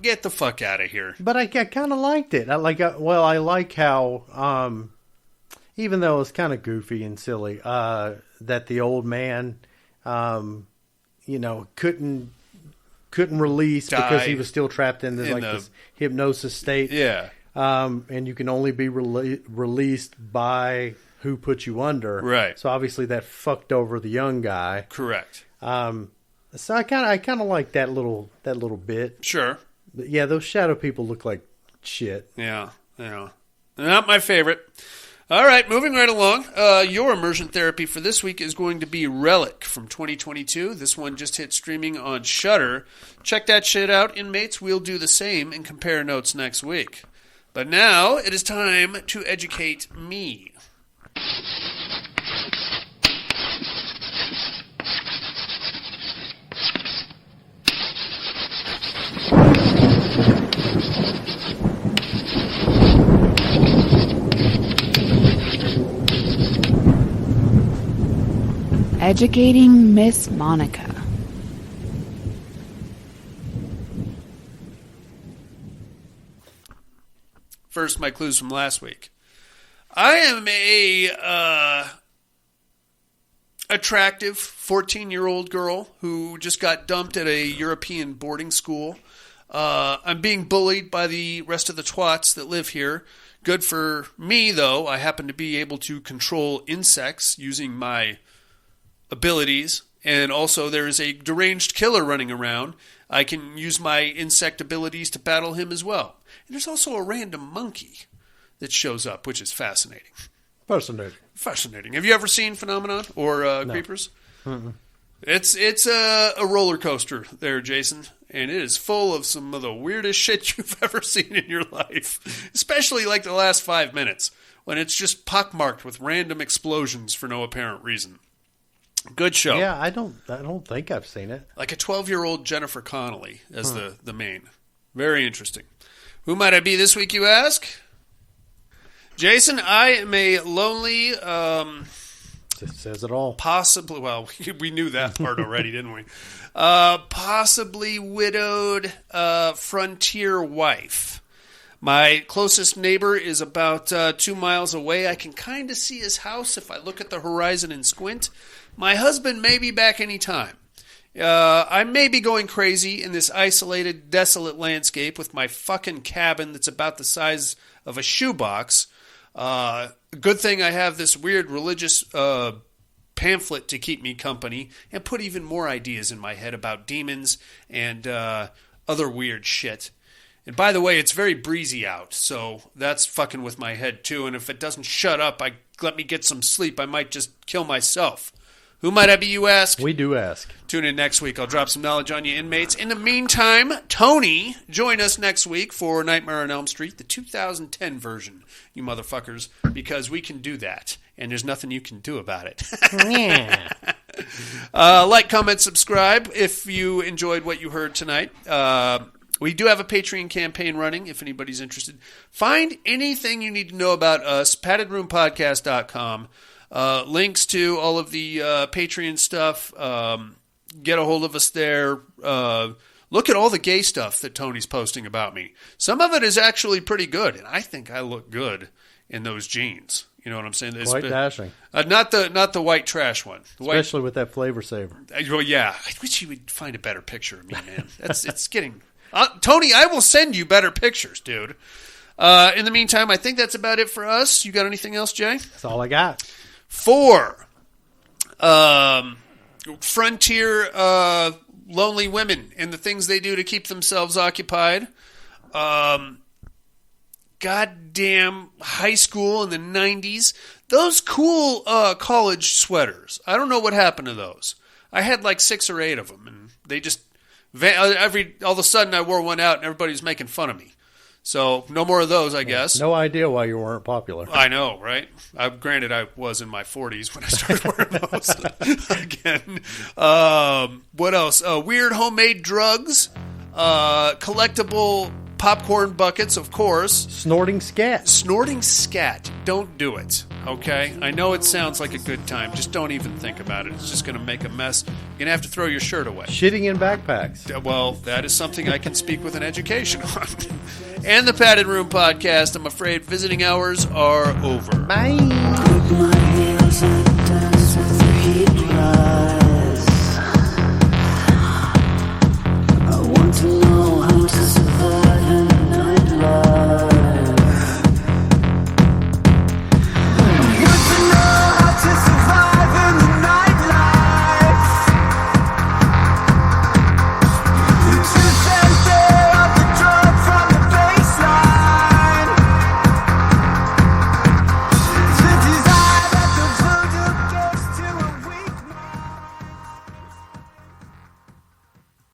Get the fuck out of here. But I kind of liked it. I like how, even though it was kind of goofy and silly, that the old man, couldn't release because he was still trapped in this hypnosis state. Yeah. And you can only be released by who put you under. Right. So obviously that fucked over the young guy. Correct. So I kind of like that little bit. Sure. But yeah, those shadow people look like shit. Yeah. Not my favorite. All right, moving right along. Your immersion therapy for this week is going to be Relic from 2022. This one just hit streaming on Shudder. Check that shit out, inmates. We'll do the same and compare notes next week. But now it is time to educate me. Educating Miss Monica. First, my clues from last week. I am a attractive 14-year-old girl who just got dumped at a European boarding school. I'm being bullied by the rest of the twats that live here. Good for me, though. I happen to be able to control insects using my abilities. And also, there is a deranged killer running around. I can use my insect abilities to battle him as well. And there's also a random monkey that shows up, which is fascinating. Fascinating. Have you ever seen Phenomenon or No. Creepers? Mm-mm. It's a roller coaster there, Jason, and it is full of some of the weirdest shit you've ever seen in your life, especially like the last 5 minutes when it's just pockmarked with random explosions for no apparent reason. Good show. Yeah, I don't think I've seen it. Like a 12-year-old Jennifer Connelly as the main. Very interesting. Who might I be this week, you ask? Jason, I am a lonely... It says it all. Possibly, well, we knew that part already, didn't we? Possibly widowed frontier wife. My closest neighbor is about 2 miles away. I can kind of see his house if I look at the horizon and squint. My husband may be back any time. I may be going crazy in this isolated, desolate landscape with my fucking cabin that's about the size of a shoebox. Good thing I have this weird religious pamphlet to keep me company and put even more ideas in my head about demons and other weird shit. And by the way, it's very breezy out, so that's fucking with my head too. And if it doesn't shut up, let me get some sleep, I might just kill myself. Who might I be, you ask? We do ask. Tune in next week. I'll drop some knowledge on you, inmates. In the meantime, Tony, join us next week for Nightmare on Elm Street, the 2010 version, you motherfuckers, because we can do that, and there's nothing you can do about it. Yeah. Like, comment, subscribe if you enjoyed what you heard tonight. We do have a Patreon campaign running if anybody's interested. Find anything you need to know about us, paddedroompodcast.com. Links to all of the Patreon stuff. Get a hold of us there. Look at all the gay stuff that Tony's posting about me. Some of it is actually pretty good, and I think I look good in those jeans. You know what I'm saying? Quite dashing. Not the white trash one. Especially with that flavor saver. Well, yeah. I wish you would find a better picture of me, man. It's getting... Tony, I will send you better pictures, dude. In the meantime, I think that's about it for us. You got anything else, Jay? That's all I got. 4 frontier lonely women and the things they do to keep themselves occupied. Goddamn high school in the 90s. Those cool college sweaters. I don't know what happened to those. I had like 6 or 8 of them, and they just all of a sudden I wore one out and everybody was making fun of me. So no more of those, I guess. No idea why you weren't popular. I know, right? Granted, I was in my 40s when I started wearing those again. What else? Weird homemade drugs, collectible popcorn buckets, of course. Snorting scat. Snorting scat. Don't do it, okay? I know it sounds like a good time. Just don't even think about it. It's just going to make a mess. You're going to have to throw your shirt away. Shitting in backpacks. Well, that is something I can speak with an education on. And the Padded Room Podcast, I'm afraid visiting hours are over. Bye.